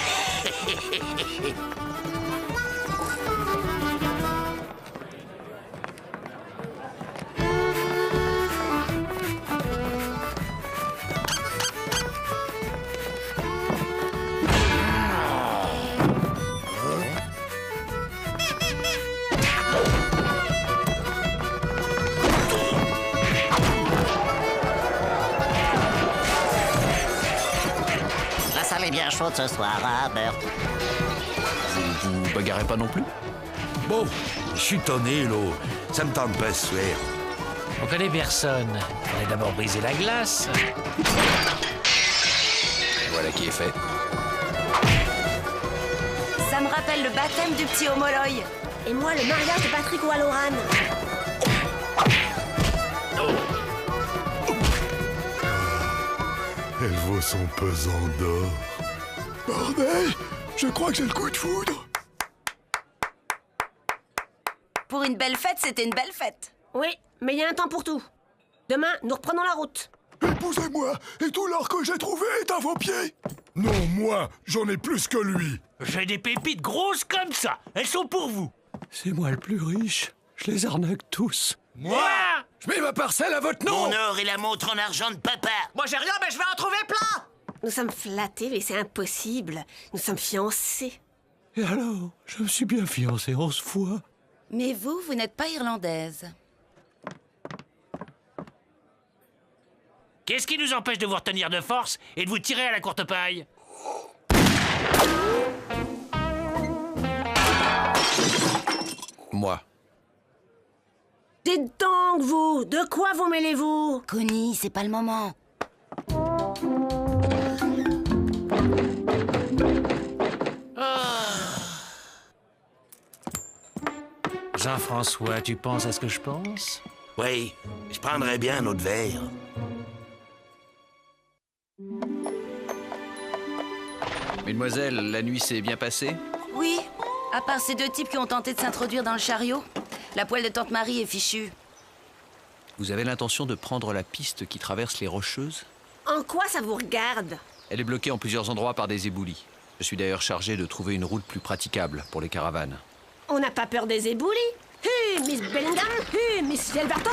La salle est bien chaude ce soir, hein, Bert? Vous vous bagarrez pas non plus? Bon, je suis tonné, là. Ça me tente pas ce soir. On connaît personne. On a d'abord brisé la glace. Voilà qui est fait. Ça me rappelle le baptême du petit Homoloy. Et moi, le mariage de Patrick Walloran. Elle vaut son pesant d'or. Bordel! Je crois que j'ai le coup de foudre. Pour une belle fête, c'était une belle fête. Oui, mais il y a un temps pour tout. Demain, nous reprenons la route. Épousez-moi, et tout l'or que j'ai trouvé est à vos pieds. Non, moi, j'en ai plus que lui. J'ai des pépites grosses comme ça. Elles sont pour vous. C'est moi le plus riche. Je les arnaque tous. Moi? Je mets ma parcelle à votre nom. Mon or et la montre en argent de papa. Moi j'ai rien, mais je vais en trouver plein. Nous sommes flattés, mais c'est impossible. Nous sommes fiancés. Et alors, je me suis bien fiancé 11 fois. Mais vous, vous n'êtes pas irlandaise. Qu'est-ce qui nous empêche de vous retenir de force et de vous tirer à la courte paille? Moi. Dites donc, vous, de quoi vous mêlez-vous? Connie, c'est pas le moment. Jean-François, tu penses à ce que je pense? Oui, je prendrais bien un autre verre. Mesdemoiselles, la nuit s'est bien passée? Oui, à part ces deux types qui ont tenté de s'introduire dans le chariot. La poêle de Tante Marie est fichue. Vous avez l'intention de prendre la piste qui traverse les Rocheuses? En quoi ça vous regarde? Elle est bloquée en plusieurs endroits par des éboulis. Je suis d'ailleurs chargé de trouver une route plus praticable pour les caravanes. On n'a pas peur des éboulis. Hé, Miss Bellingham. Hé, Miss Yelverton.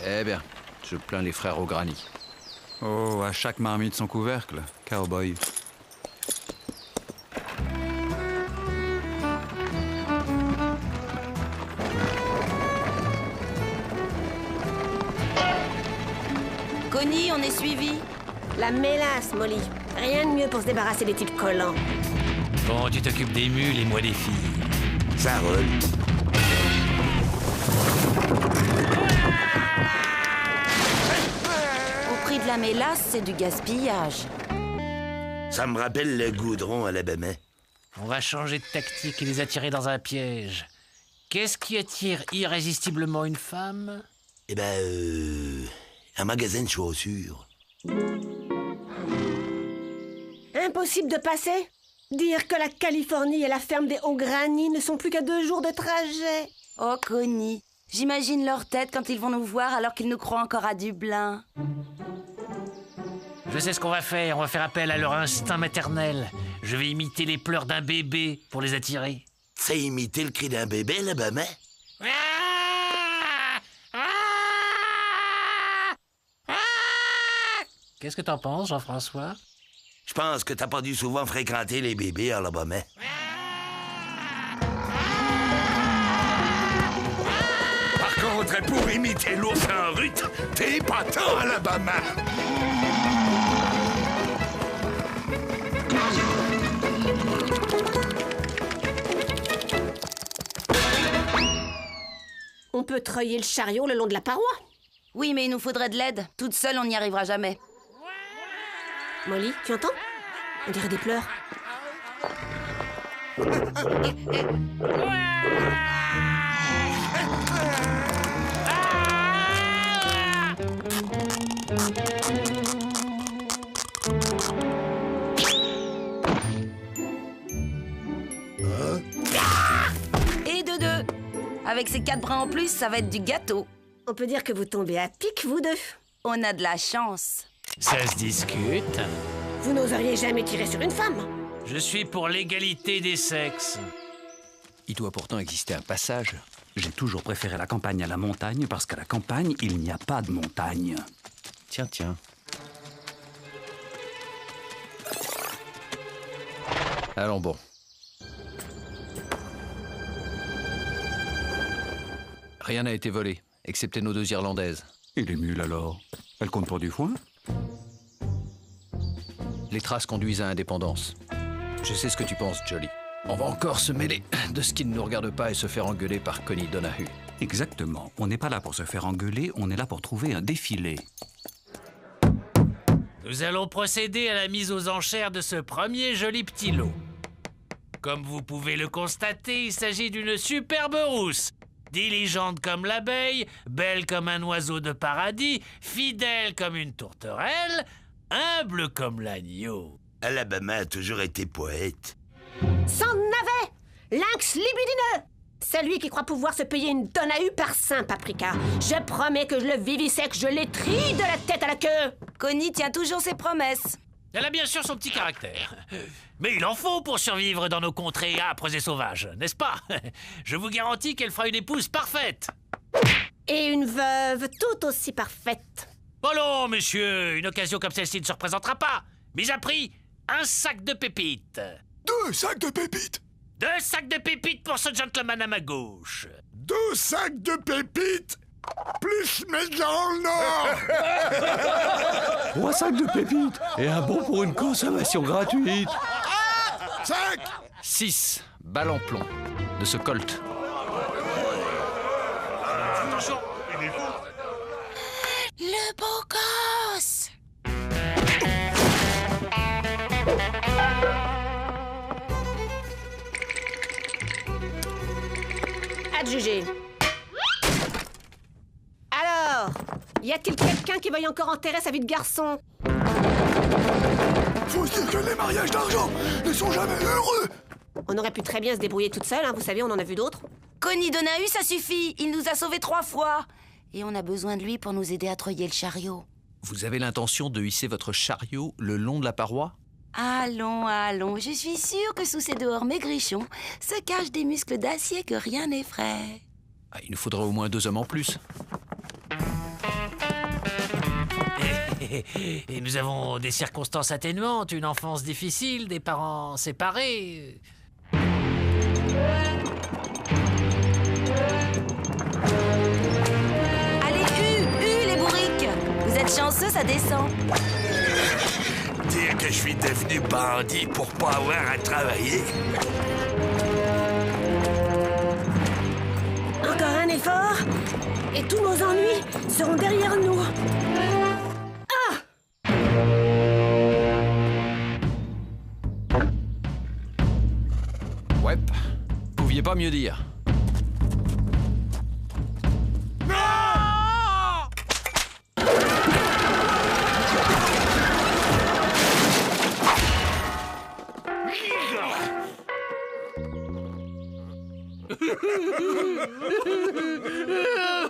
Eh bien, je plains les frères au granit. Oh, à chaque marmite son couvercle, cowboy. Connie, on est suivi. La mélasse, Molly. Rien de mieux pour se débarrasser des types collants. Bon, tu t'occupes des mules et moi des filles. Ça roule. Au prix de la mélasse, c'est du gaspillage. Ça me rappelle le goudron à l'Alabama. On va changer de tactique et les attirer dans un piège. Qu'est-ce qui attire irrésistiblement une femme? Eh ben, un magasin de chaussures. Impossible de passer. Dire que la Californie et la ferme des Hauts-Granits ne sont plus qu'à 2 jours de trajet. Oh, Connie, j'imagine leur tête quand ils vont nous voir alors qu'ils nous croient encore à Dublin. Je sais ce qu'on va faire. On va faire appel à leur instinct maternel. Je vais imiter les pleurs d'un bébé pour les attirer. C'est imiter le cri d'un bébé, l'Alabama? Qu'est-ce que t'en penses, Jean-François? Je pense que t'as pas dû souvent fréquenter les bébés à Alabama. Par contre, pour imiter l'ours en rut, t'es pas tant Alabama. On peut treuiller le chariot le long de la paroi. Oui, mais il nous faudrait de l'aide. Toute seule, on n'y arrivera jamais. Molly, tu entends? On dirait des pleurs. Et de deux. Avec ces 4 bras en plus, ça va être du gâteau. On peut dire que vous tombez à pic, vous deux. On a de la chance. Ça se discute. Vous n'oseriez jamais tirer sur une femme. Je suis pour l'égalité des sexes. Il doit pourtant exister un passage. J'ai toujours préféré la campagne à la montagne parce qu'à la campagne, il n'y a pas de montagne. Tiens. Allons bon. Rien n'a été volé, excepté nos 2 Irlandaises. Et les mules alors? Elles comptent pour du foin? Les traces conduisent à indépendance. Je sais ce que tu penses, Jolly. On va encore se mêler de ce qui ne nous regarde pas et se faire engueuler par Connie Donahue. Exactement. On n'est pas là pour se faire engueuler, on est là pour trouver un défilé. Nous allons procéder à la mise aux enchères de ce premier joli petit lot. Comme vous pouvez le constater, il s'agit d'une superbe rousse. Diligente comme l'abeille, belle comme un oiseau de paradis, fidèle comme une tourterelle, humble comme l'agneau. Alabama a toujours été poète. S'en avait! Lynx libidineux! Celui qui croit pouvoir se payer une Donahue par Saint Paprika. Je promets que je le vivisecte, je l'étrille de la tête à la queue. Connie tient toujours ses promesses. Elle a bien sûr son petit caractère. Mais il en faut pour survivre dans nos contrées âpres et sauvages, n'est-ce pas? Je vous garantis qu'elle fera une épouse parfaite. Et une veuve tout aussi parfaite. Oh non, monsieur, une occasion comme celle-ci ne se représentera pas. Mis à prix, un sac de pépites. 2 sacs de pépites. 2 sacs de pépites pour ce gentleman à ma gauche. 2 sacs de pépites plus mes dans le Nord. 3 sacs de pépites et un bon pour une consommation gratuite. 5 6 balles en plomb de ce Colt. Attention, Le beau gosse. Adjugé. Alors, y a-t-il quelqu'un qui veuille encore enterrer sa vie de garçon? Faut se dire que les mariages d'argent ne sont jamais heureux. On aurait pu très bien se débrouiller toute seule, hein, vous savez, on en a vu d'autres. Connie Donahue, ça suffit. Il nous a sauvés 3 fois. Et on a besoin de lui pour nous aider à treuiller le chariot. Vous avez l'intention de hisser votre chariot le long de la paroi? Allons, je suis sûre que sous ces dehors maigrichons se cachent des muscles d'acier que rien n'effraie. Ah, il nous faudrait au moins 2 hommes en plus. Et nous avons des circonstances atténuantes, une enfance difficile, des parents séparés. Allez, les bourriques. Vous êtes chanceux, ça descend. Dire que je suis devenu bandit pour pas avoir à travailler. Encore un effort, et tous nos ennuis seront derrière nous. Ouais, pouviez pas mieux dire.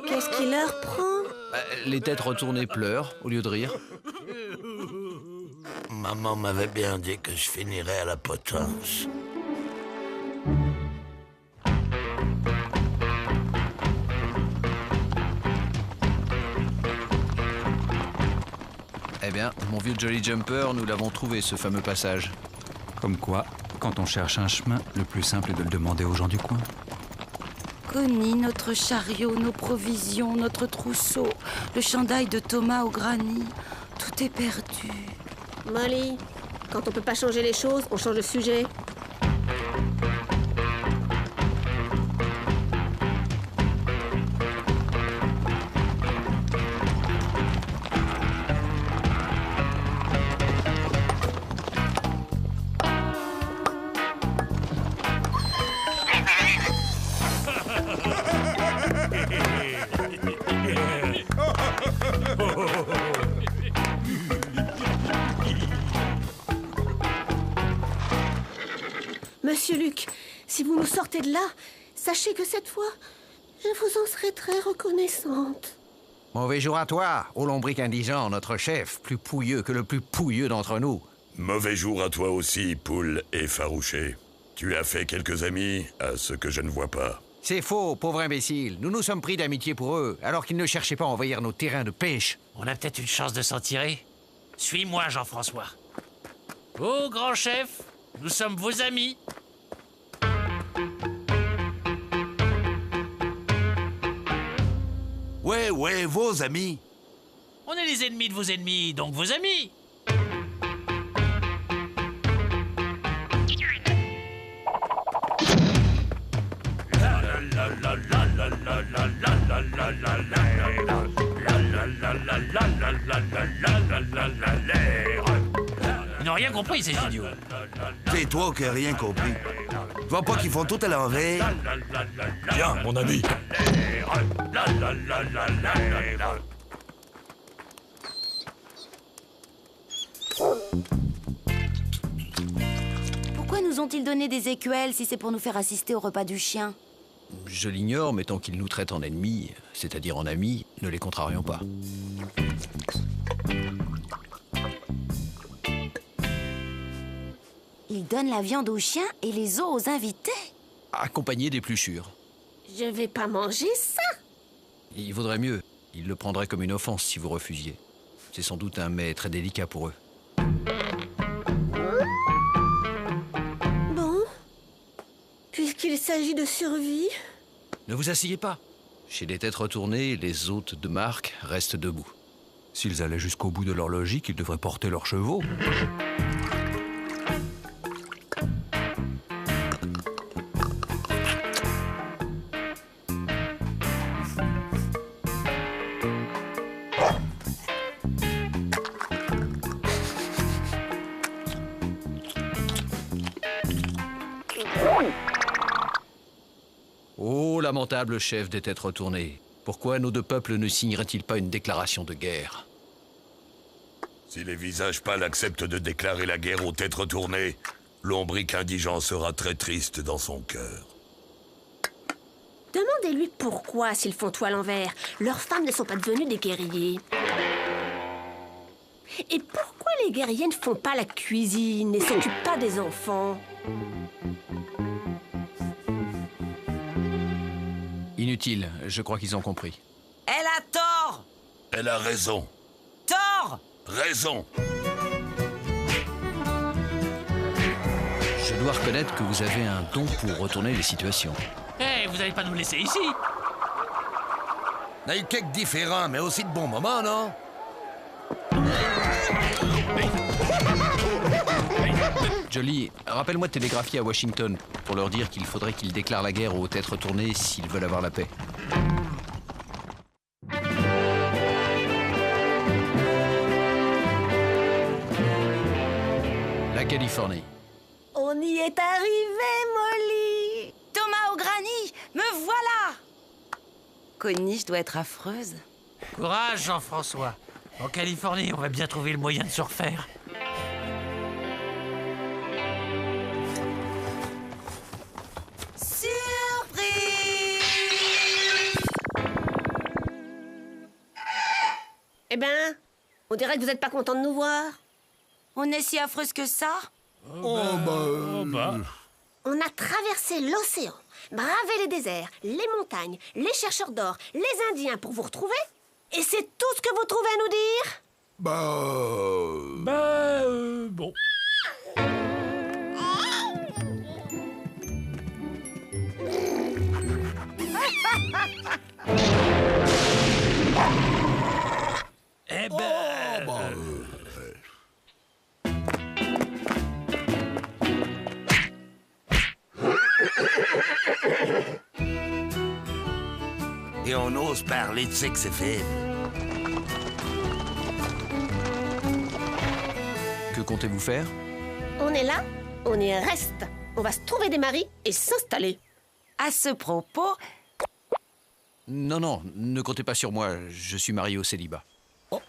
Qu'est-ce qui leur prend? Les têtes retournées pleurent au lieu de rire. Maman m'avait bien dit que je finirais à la potence. Eh bien, mon vieux Jolly Jumper, nous l'avons trouvé, ce fameux passage. Comme quoi, quand on cherche un chemin, le plus simple est de le demander aux gens du coin. Connie, notre chariot, nos provisions, notre trousseau, le chandail de Thomas au granit, tout est perdu. Molly, quand on peut pas changer les choses, on change de sujet. Monsieur Luc, si vous nous sortez de là, sachez que cette fois, je vous en serai très reconnaissante. Mauvais jour à toi, ô lombric indigent, notre chef, plus pouilleux que le plus pouilleux d'entre nous. Mauvais jour à toi aussi, poule effarouché. Tu as fait quelques amis, à ce que je ne vois pas. C'est faux, pauvre imbécile. Nous nous sommes pris d'amitié pour eux, alors qu'ils ne cherchaient pas à envahir nos terrains de pêche. On a peut-être une chance de s'en tirer. Suis-moi, Jean-François. Ô grand chef, nous sommes vos amis. Ouais, vos amis. On est les ennemis de vos ennemis, donc vos amis. Ils n'ont rien compris, ces idiots. C'est toi qui n'as rien compris. Tu vois pas qu'ils font tout à l'envers? Viens, mon ami. Pourquoi nous ont-ils donné des écuelles si c'est pour nous faire assister au repas du chien? Je l'ignore, mais tant qu'ils nous traitent en ennemis, c'est-à-dire en amis, ne les contrarions pas. Ils donnent la viande aux chiens et les os aux invités. Accompagnés d'épluchures. Je vais pas manger ça. Il vaudrait mieux. Ils le prendraient comme une offense si vous refusiez. C'est sans doute un mets très délicat pour eux. Bon, puisqu'il s'agit de survie... Ne vous asseyez pas. Chez les têtes retournées, les hôtes de marque restent debout. S'ils allaient jusqu'au bout de leur logique, ils devraient porter leurs chevaux. Ô lamentable chef des têtes retournées, pourquoi nos deux peuples ne signeraient-ils pas une déclaration de guerre? Si les visages pâles acceptent de déclarer la guerre aux têtes retournées, lombric indigent sera très triste dans son cœur. Demandez-lui pourquoi, s'ils font tout à l'envers, leurs femmes ne sont pas devenues des guerriers. Et pourquoi les guerriers ne font pas la cuisine et s'occupent pas des enfants? Inutile, je crois qu'ils ont compris. Elle a tort! Elle a raison. Tort! Raison. Je dois reconnaître que vous avez un don pour retourner les situations. Eh, vous n'allez pas nous laisser ici? On a eu quelques différents, mais aussi de bons moments, non? Jolly, rappelle-moi de télégraphier à Washington pour leur dire qu'il faudrait qu'ils déclarent la guerre aux têtes retournées s'ils veulent avoir la paix. La Californie. On y est arrivé, Molly. Thomas au granit, me voilà. Connie, je dois être affreuse. Courage, Jean-François. En Californie, on va bien trouver le moyen de se refaire. Eh ben, on dirait que vous n'êtes pas content de nous voir. On est si affreuse que ça? On a traversé l'océan, bravé les déserts, les montagnes, les chercheurs d'or, les Indiens pour vous retrouver. Et c'est tout ce que vous trouvez à nous dire? Bon. Eh ben... Et on ose parler de sexe et faible. Que comptez-vous faire? On est là, on y reste. On va se trouver des maris et s'installer. À ce propos... Non, non, ne comptez pas sur moi. Je suis marié au célibat. Qu'en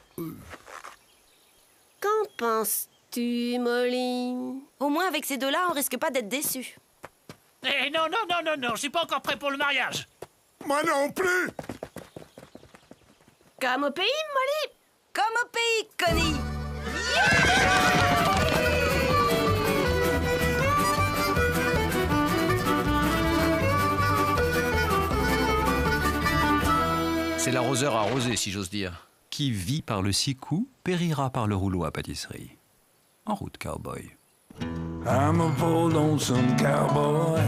penses-tu, Molly? Au moins, avec ces deux-là, on risque pas d'être déçus. Eh non, je suis pas encore prêt pour le mariage. Moi non plus. Comme au pays, Molly. Comme au pays, Connie. C'est l'arroseur arrosé, si j'ose dire. Qui vit par le 6 coups, périra par le rouleau à pâtisserie. En route, cowboy. I'm a poor lonesome cowboy.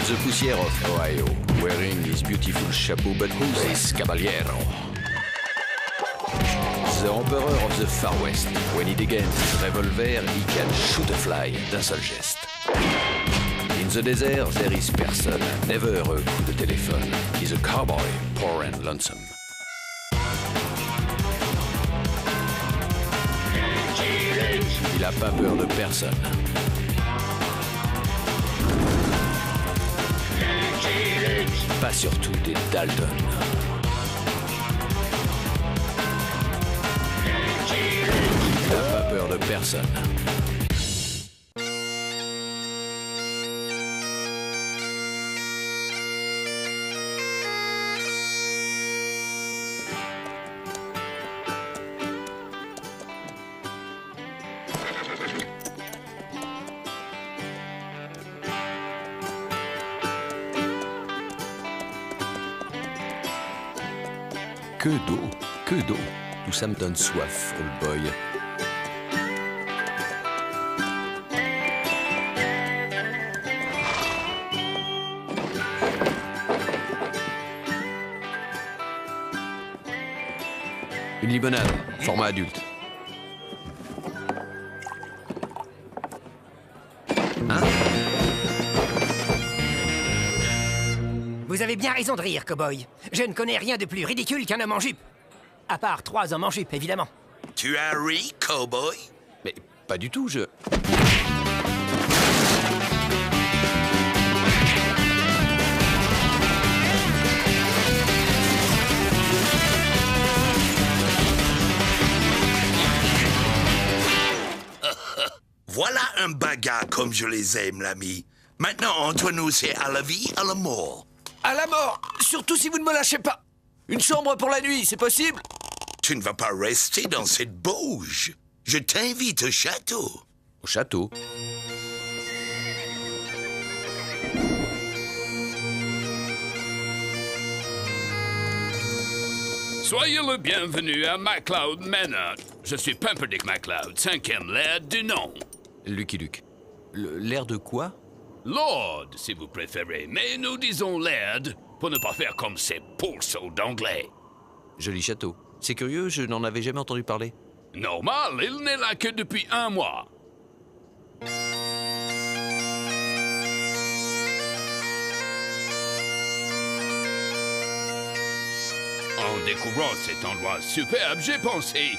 The Poussière of Ohio, wearing his beautiful chapeau, but who's this caballero? The Emperor of the Far West. When he against his revolver, he can shoot a fly d'un seul geste. In the desert, there is person, never a coup de téléphone. He's a cowboy, poor and lonesome. Il a pas peur de personne. Pas surtout des Dalton. Il n'a pas peur de personne. Que d'eau, que d'eau. Tout ça me donne soif, old boy. Une limonade, format adulte. Hein? Vous avez bien raison de rire, cow-boy. Je ne connais rien de plus ridicule qu'un homme en jupe. À part 3 hommes en jupe, évidemment. Tu as ri, cow-boy? Mais pas du tout, je... Voilà un bagarre comme je les aime, l'ami. Maintenant, entre nous, c'est à la vie, à la mort. À la mort! Surtout si vous ne me lâchez pas! Une chambre pour la nuit, c'est possible? Tu ne vas pas rester dans cette bauge. Je t'invite au château. Au château? Soyez le bienvenu à MacLeod Manor. Je suis Pumperdick MacLeod, 5e laird du nom. Lucky Luke. L'air de quoi? Lord, si vous préférez, mais nous disons laird pour ne pas faire comme ces pourceaux d'anglais. Joli château. C'est curieux, je n'en avais jamais entendu parler. Normal, il n'est là que depuis 1 mois. En découvrant cet endroit superbe, j'ai pensé,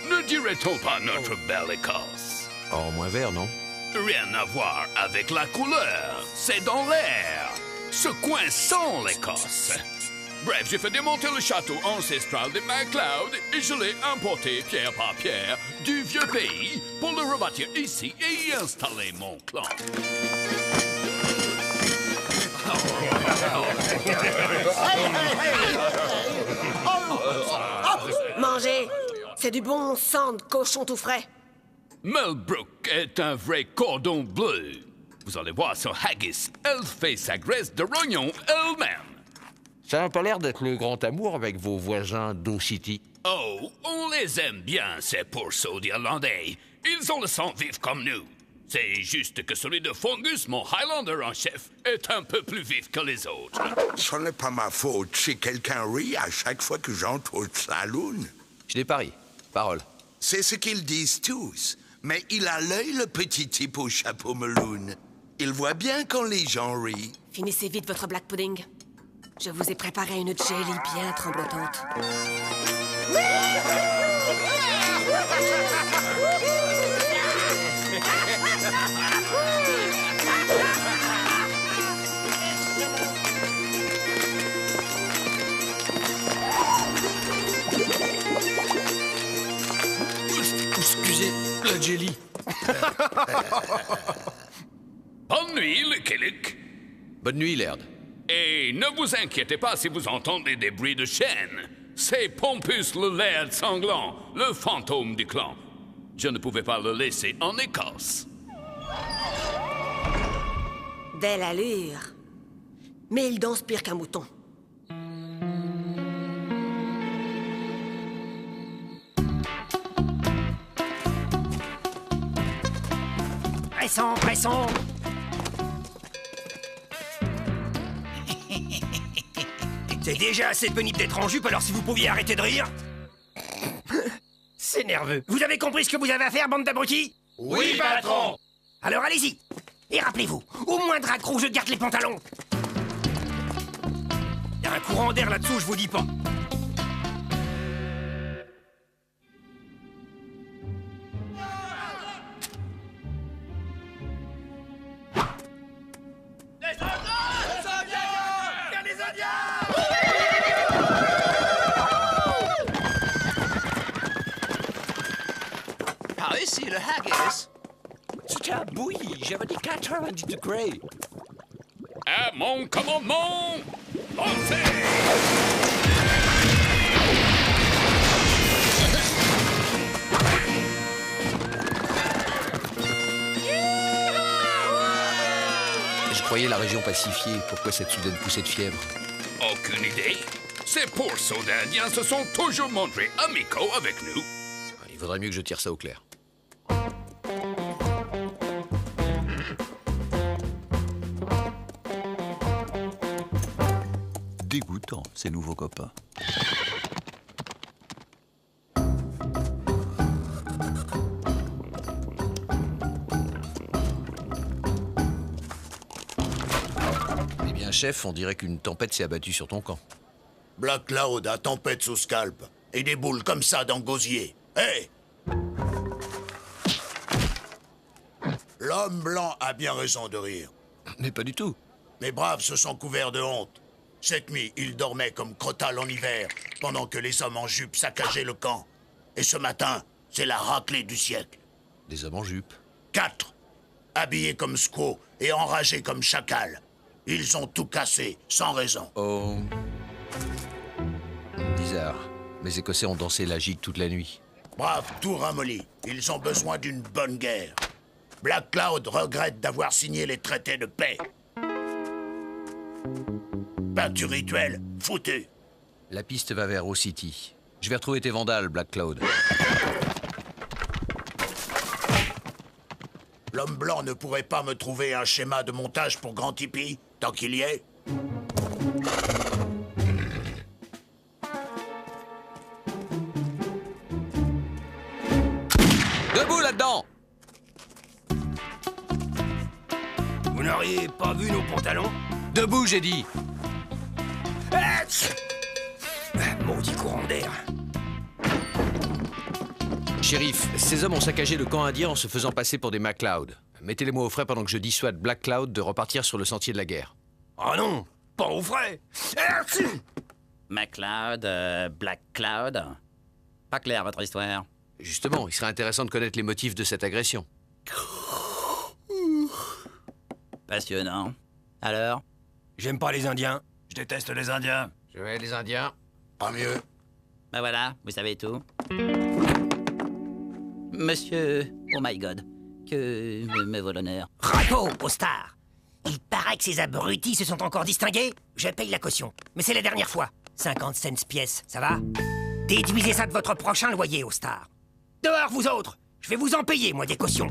ne dirait-on pas notre belle Écosse? En moins vert, non? Rien à voir avec la couleur, c'est dans l'air. Ce coin sent l'Écosse. Bref, j'ai fait démonter le château ancestral de MacLeod et je l'ai importé pierre par pierre du vieux pays pour le rebâtir ici et y installer mon clan. Mangez! C'est du bon sang de cochon tout frais. Melbrook est un vrai cordon bleu. Vous allez voir son haggis. Elle fait sa graisse de rognon elle-même. Ça n'a pas l'air d'être le grand amour avec vos voisins d'Ow City. Oh, on les aime bien, ces pourceaux d'Irlandais. Ils ont le sang vif comme nous. C'est juste que celui de Fungus, mon Highlander en chef, est un peu plus vif que les autres. Ce n'est pas ma faute si quelqu'un rit à chaque fois que j'entre au saloon. Je n'ai pas ri. Parole. C'est ce qu'ils disent tous. Mais il a l'œil, le petit type au chapeau meloun. Il voit bien quand les gens rient. Finissez vite votre black pudding. Je vous ai préparé une jelly bien tremblotante. Excusez, la jelly. Bonne nuit, le Killick. Bonne nuit, Laird. Et ne vous inquiétez pas si vous entendez des bruits de chaîne. C'est Pompus le Laird sanglant, le fantôme du clan. Je ne pouvais pas le laisser en Écosse. Belle allure. Mais il danse pire qu'un mouton. Pressons, pressons. C'est déjà assez pénible d'être en jupe, alors si vous pouviez arrêter de rire. C'est nerveux. Vous avez compris ce que vous avez à faire, bande d'abrutis? Oui, patron. Alors allez-y. Et rappelez-vous, au moindre accroc, je garde les pantalons. Il y a un courant d'air là-dessous, je vous dis pas. Ah, ici, le haggis. C'était à bouillie. J'avais dit 90 degrés. À mon commandement, lancez! Je croyais la région pacifiée. Pourquoi cette soudaine poussée de fièvre? Aucune idée. Ces pourceaux d'Indiens se sont toujours montrés amicaux avec nous. Il vaudrait mieux que je tire ça au clair. Dégoûtant, ces nouveaux copains. Eh bien, chef, on dirait qu'une tempête s'est abattue sur ton camp. Black Cloud a tempête sous scalp. Et des boules comme ça dans gosier. Hé! L'homme blanc a bien raison de rire. Mais pas du tout. Mes braves se sont couverts de honte. Cette nuit, ils dormaient comme Crotal en hiver, pendant que les hommes en jupe saccageaient le camp. Et ce matin, c'est la raclée du siècle. Des hommes en jupe? 4. Habillés comme squaws et enragés comme chacals. Ils ont tout cassé, sans raison. Oh... Bizarre. Les Écossais ont dansé la gigue toute la nuit. Brave, tout ramolli. Ils ont besoin d'une bonne guerre. Black Cloud regrette d'avoir signé les traités de paix. Peinture rituelle, foutue. La piste va vers Ow City. Je vais retrouver tes vandales, Black Cloud. L'homme blanc ne pourrait pas me trouver un schéma de montage pour Grand Tipi, tant qu'il y est. Debout là-dedans! Vous n'auriez pas vu nos pantalons? Debout, j'ai dit! Maudit courant d'air. Shérif, ces hommes ont saccagé le camp indien en se faisant passer pour des MacLeod. Mettez-les-moi au frais pendant que je dissuade Black Cloud de repartir sur le sentier de la guerre. Oh non, pas au frais. MacLeod, Black Cloud. Pas clair, votre histoire. Justement, il serait intéressant de connaître les motifs de cette agression. Passionnant. Alors? J'aime pas les Indiens. Je déteste les Indiens. Je vais les Indiens. Pas mieux. Ben voilà, vous savez tout. Monsieur... Oh my god. Que me vaut l'honneur. Rapport au star. Il paraît que ces abrutis se sont encore distingués. Je paye la caution. Mais c'est la dernière fois. 50 cents pièce, ça va? Déduisez ça de votre prochain loyer au star. Dehors, vous autres. Je vais vous en payer, moi, des cautions.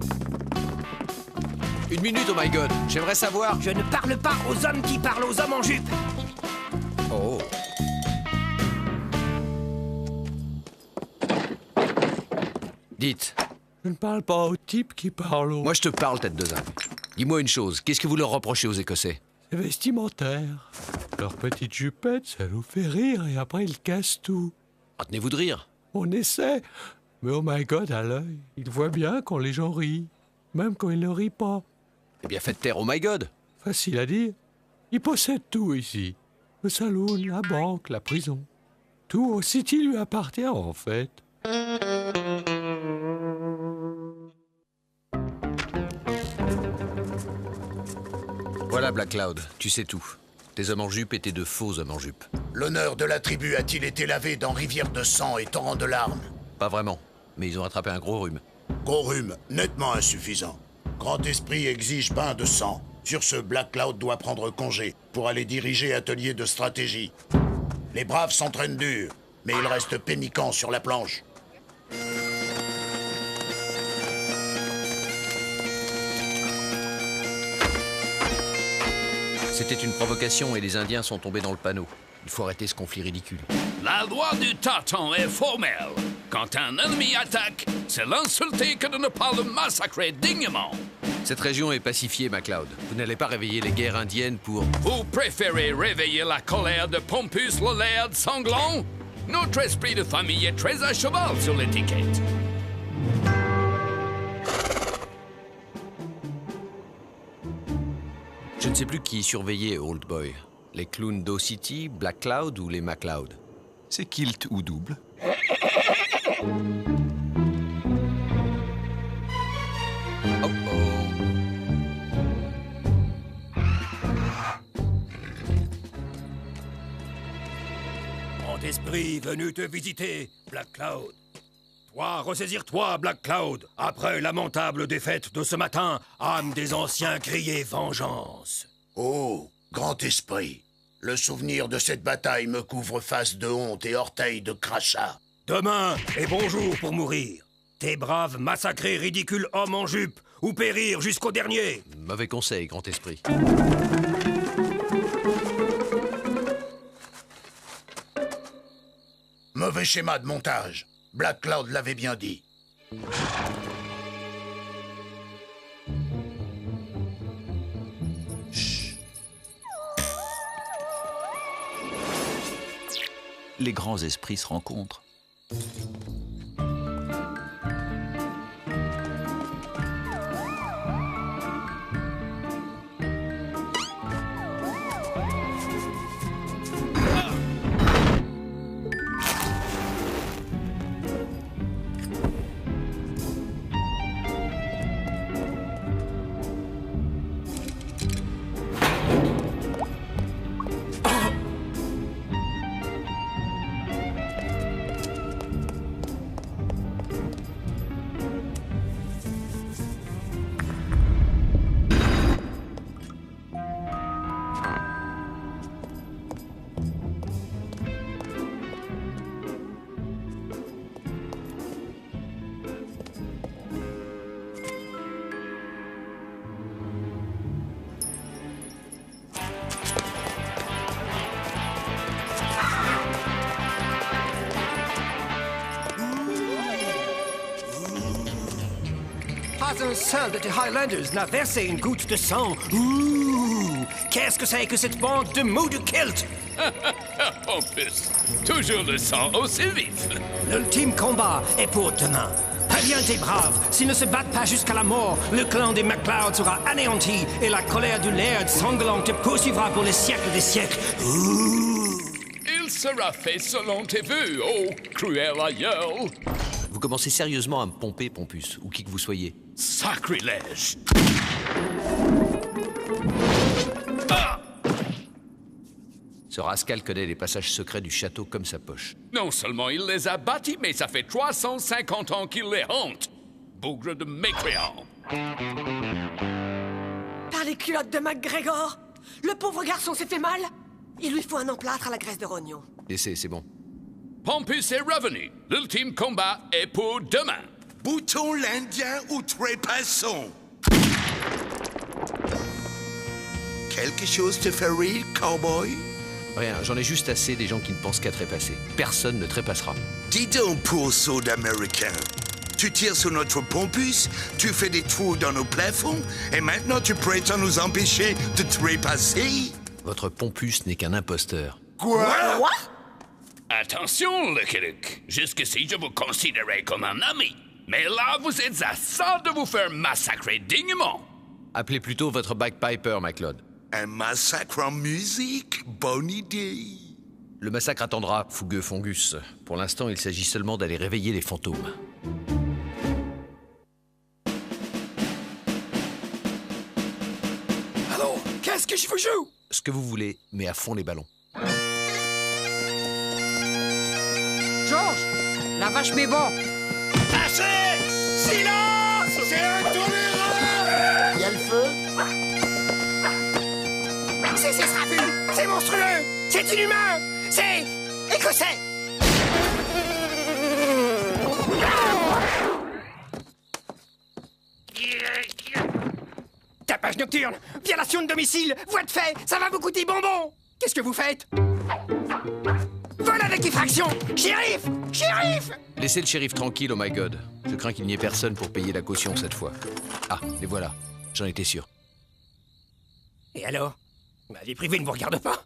Une minute, oh my god. J'aimerais savoir... Je ne parle pas aux hommes qui parlent aux hommes en jupe. Oh. Dites. Je ne parle pas aux types qui parlent aux... Moi, je te parle, tête de zinc. Dis-moi une chose. Qu'est-ce que vous leur reprochez aux Écossais? C'est vestimentaire. Leur petite jupette, ça nous fait rire et après ils cassent tout. Retenez-vous de rire. On essaie. Mais oh my god, à l'œil, il voit bien quand les gens rient. Même quand ils ne rient pas. Eh bien, faites taire, oh my god. Facile à dire. Ils possèdent tout ici. Le saloon, la banque, la prison. Tout au City lui appartient, en fait. Voilà, Black Cloud, tu sais tout. Tes hommes en jupe étaient de faux hommes en jupe. L'honneur de la tribu a-t-il été lavé dans rivière de sang et torrent de larmes? Pas vraiment, mais ils ont attrapé un gros rhume. Gros rhume, nettement insuffisant. Grand Esprit exige bain de sang. Sur ce, Black Cloud doit prendre congé pour aller diriger atelier de stratégie. Les braves s'entraînent dur, mais ils restent pénicants sur la planche. C'était une provocation et les Indiens sont tombés dans le panneau. Il faut arrêter ce conflit ridicule. La loi du tâton est formelle. Quand un ennemi attaque, c'est l'insulter que de ne pas le massacrer dignement. Cette région est pacifiée, MacLeod. Vous n'allez pas réveiller les guerres indiennes pour... Vous préférez réveiller la colère de Pompus le laird sanglant? Notre esprit de famille est très à cheval sur l'étiquette. Je ne sais plus qui surveillait Old Boy. Les clowns d'O City, Black Cloud ou les MacLeod? C'est kilt ou double. Oh oh. Grand esprit venu te visiter, Black Cloud. Toi, ressaisir-toi, Black Cloud. Après lamentable défaite de ce matin, âme des anciens crier vengeance. Oh, grand esprit. Le souvenir de cette bataille me couvre face de honte et orteils de crachat. Demain est bonjour pour mourir. Tes braves massacrés ridicules hommes en jupe ou périr jusqu'au dernier. Mauvais conseil, grand esprit. Mauvais schéma de montage. Black Cloud l'avait bien dit. Les grands esprits se rencontrent. Pas un seul de tes Highlanders n'a versé une goutte de sang. Ouh! Qu'est-ce que c'est que cette bande de mous de kilt? Pompus, toujours le sang aussi vif. L'ultime combat est pour demain. Préviens tes braves, s'ils ne se battent pas jusqu'à la mort, le clan des MacLeod sera anéanti et la colère du Laird sanglante te poursuivra pour les siècles des siècles. Il sera fait selon tes vœux, ô cruel aïeul. Vous commencez sérieusement à me pomper, Pompus, ou qui que vous soyez. Sacrilège. Ce rascal connaît les passages secrets du château comme sa poche. Non seulement il les a bâtis, mais ça fait 350 ans qu'il les hante. Bougre de mécréant. Par les culottes de MacGregor, le pauvre garçon s'est fait mal. Il lui faut un emplâtre à la graisse de rognon. Laissez, c'est bon. Pompus est revenu. L'ultime combat est pour demain. Bouton l'Indien ou trépassons? Quelque chose te fait rire, cowboy? Rien, j'en ai juste assez des gens qui ne pensent qu'à trépasser. Personne ne trépassera. Dis donc, pourceau d'Américain. Tu tires sur notre Pompus, tu fais des trous dans nos plafonds, et maintenant tu prétends nous empêcher de trépasser? Votre Pompus n'est qu'un imposteur. Quoi? Attention, Lucky Luke. Jusqu'ici, je vous considérais comme un ami. Mais là, vous êtes à ça de vous faire massacrer dignement. Appelez plutôt votre bagpiper, MacLeod. Un massacre en musique? Bonne idée. Le massacre attendra, fougueux Fongus. Pour l'instant, il s'agit seulement d'aller réveiller les fantômes. Alors, qu'est-ce que je vous joue? Ce que vous voulez, mais à fond les ballons. Georges, la vache m'est bon. Assez! Silence! C'est intolérable! Il y a le feu? C'est Sravu! C'est monstrueux! C'est inhumain! C'est écossais! Tapage nocturne! Violation de domicile! Voie de fait! Ça va vous coûter bonbon! Qu'est-ce que vous faites? Vol avec effraction! Shérif! Shérif! Laissez le shérif tranquille, oh my god. Je crains qu'il n'y ait personne pour payer la caution cette fois. Ah, les voilà. J'en étais sûr. Et alors? Ma vie privée ne vous regarde pas?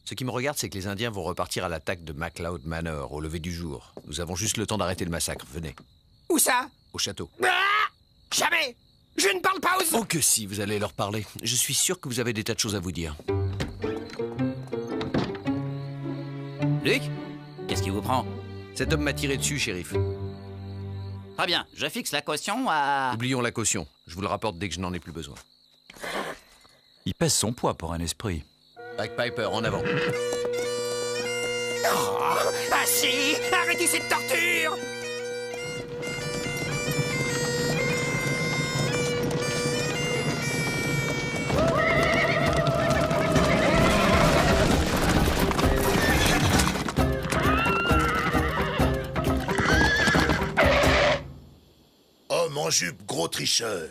Ce qui me regarde, c'est que les Indiens vont repartir à l'attaque de MacLeod Manor au lever du jour. Nous avons juste le temps d'arrêter le massacre. Venez. Où ça? Au château. Ah! Jamais! Je ne parle pas aux... Oh que si, vous allez leur parler. Je suis sûr que vous avez des tas de choses à vous dire. Luc? Qu'est-ce qui vous prend? Cet homme m'a tiré dessus, shérif. Très bien, je fixe la caution à... Oublions la caution. Je vous le rapporte dès que je n'en ai plus besoin. Il pèse son poids pour un esprit. Bagpiper, en avant. Oh, ah si! Arrêtez cette torture! Homme en jupe, gros tricheur.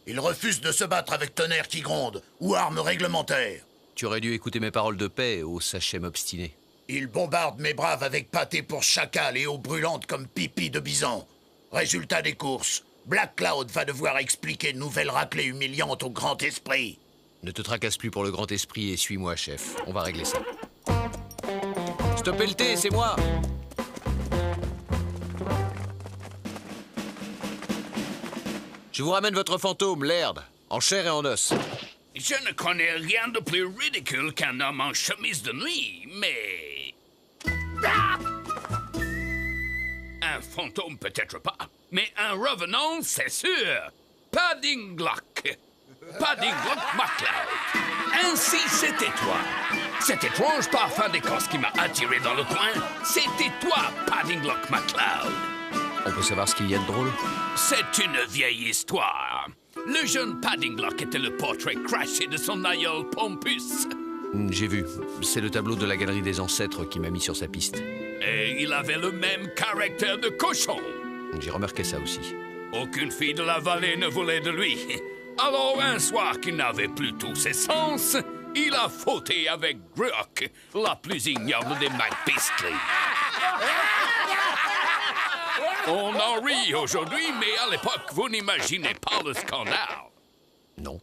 Il refuse de se battre avec tonnerre qui gronde ou armes réglementaires. Tu aurais dû écouter mes paroles de paix, ô sachem obstiné. Il bombarde mes braves avec pâté pour chacal et eau brûlante comme pipi de bison. Résultat des courses, Black Cloud va devoir expliquer une nouvelle raclée humiliante au Grand Esprit. Ne te tracasse plus pour le Grand Esprit et suis-moi, chef. On va régler ça. Stoppez le thé, c'est moi! Je vous ramène votre fantôme, Laird, en chair et en os. Je ne connais rien de plus ridicule qu'un homme en chemise de nuit, mais... Ah! Un fantôme peut-être pas, mais un revenant, c'est sûr. Paddinglock. Paddinglock MacLeod. Ainsi, c'était toi. Cet étrange parfum d'Écosse qui m'a attiré dans le coin, c'était toi, Paddinglock MacLeod. On peut savoir ce qu'il y a de drôle? C'est une vieille histoire. Le jeune Paddinglock était le portrait craché de son aïeul Pompus. J'ai vu. C'est le tableau de la galerie des ancêtres qui m'a mis sur sa piste. Et il avait le même caractère de cochon. J'ai remarqué ça aussi. Aucune fille de la vallée ne voulait de lui. Alors, un soir qu'il n'avait plus tous ses sens, il a fauté avec Gruoch, la plus ignoble des McBeastly. On en rit aujourd'hui, mais à l'époque, vous n'imaginez pas le scandale. Non.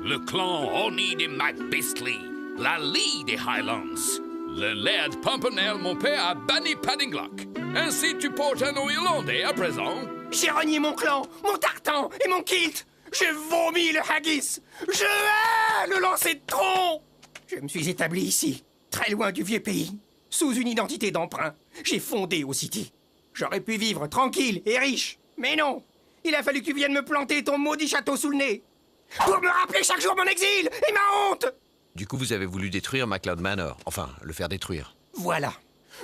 Le clan Oni des McBeastly, la Lee des Highlands. Le Laird Pompernel, mon père, a banni Paddinglock. Ainsi, tu portes un nom irlandais à présent. J'ai renié mon clan, mon tartan et mon kilt. J'ai vomi le haggis. Je hais le lancer de tronc. Je me suis établi ici, très loin du vieux pays, sous une identité d'emprunt. J'ai fondé au City. J'aurais pu vivre tranquille et riche, mais non. Il a fallu que tu viennes me planter ton maudit château sous le nez. Pour me rappeler chaque jour mon exil et ma honte. Du coup, vous avez voulu détruire MacLeod Manor. Enfin, le faire détruire. Voilà.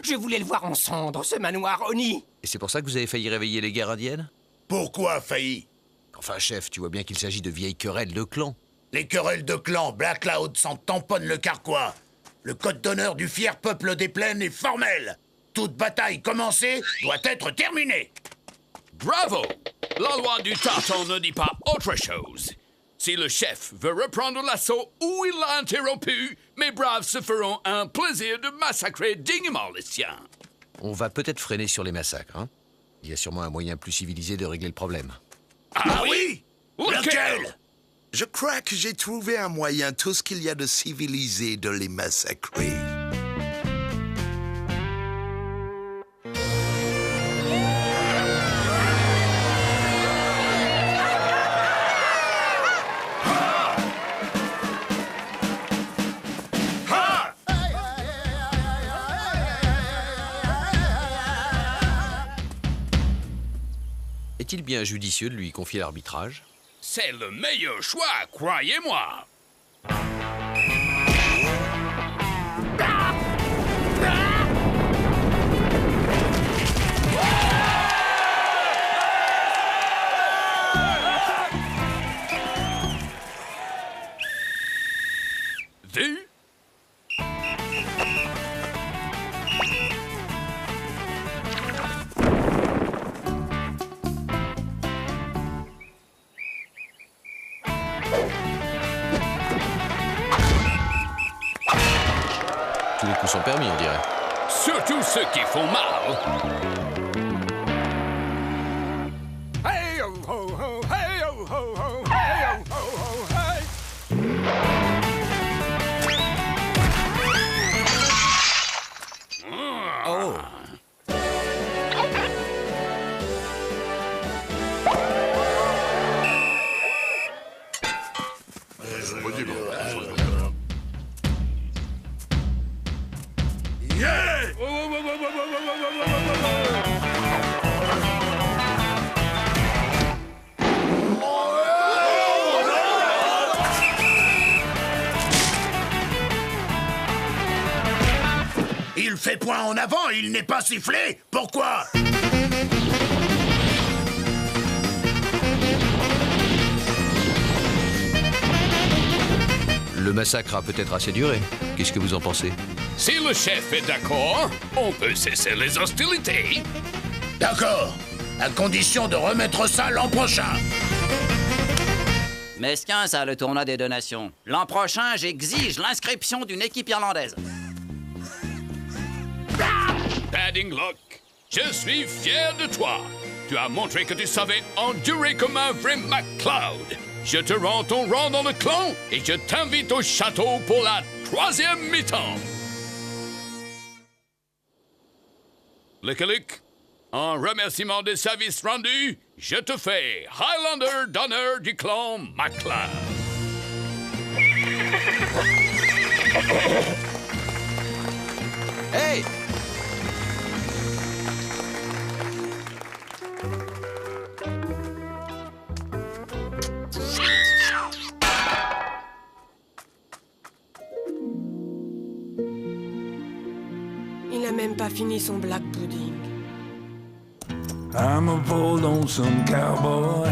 Je voulais le voir en cendres, ce manoir honni. Et c'est pour ça que vous avez failli réveiller les guerres indiennes? Pourquoi failli? Enfin, chef, tu vois bien qu'il s'agit de vieilles querelles de clans. Les querelles de clans, Black Cloud s'en tamponne le carquois. Le code d'honneur du fier peuple des plaines est formel. Toute bataille commencée doit être terminée. Bravo! La loi du tartan ne dit pas autre chose. Si le chef veut reprendre l'assaut où il l'a interrompu, mes braves se feront un plaisir de massacrer dignement les siens. On va peut-être freiner sur les massacres, hein? Il y a sûrement un moyen plus civilisé de régler le problème. Ah oui? Lequel? Je crois que j'ai trouvé un moyen, tout ce qu'il y a de civilisé, de les massacrer. Est-il bien judicieux de lui confier l'arbitrage? C'est le meilleur choix, croyez-moi. Vu? Tous les coups sont permis, on dirait. Surtout ceux qui font mal. Hey ho ho ho, hey ho ho ho, hey ho ho ho, hey. Oh! Il fait point en avant, il n'est pas sifflé. Pourquoi? Le massacre a peut-être assez duré. Qu'est-ce que vous en pensez? Si le chef est d'accord, on peut cesser les hostilités. D'accord, à condition de remettre ça l'an prochain. Mesquin, ça, le tournoi des donations. L'an prochain, j'exige l'inscription d'une équipe irlandaise. Padding Lock, je suis fier de toi. Tu as montré que tu savais endurer comme un vrai MacLeod. Je te rends ton rang dans le clan et je t'invite au château pour la 3e mi-temps. Lickalick, en remerciement des services rendus, je te fais Highlander d'honneur du clan MacLeod. Hey! Il n'a même pas fini son black pudding. I'm a bold lonesome cowboy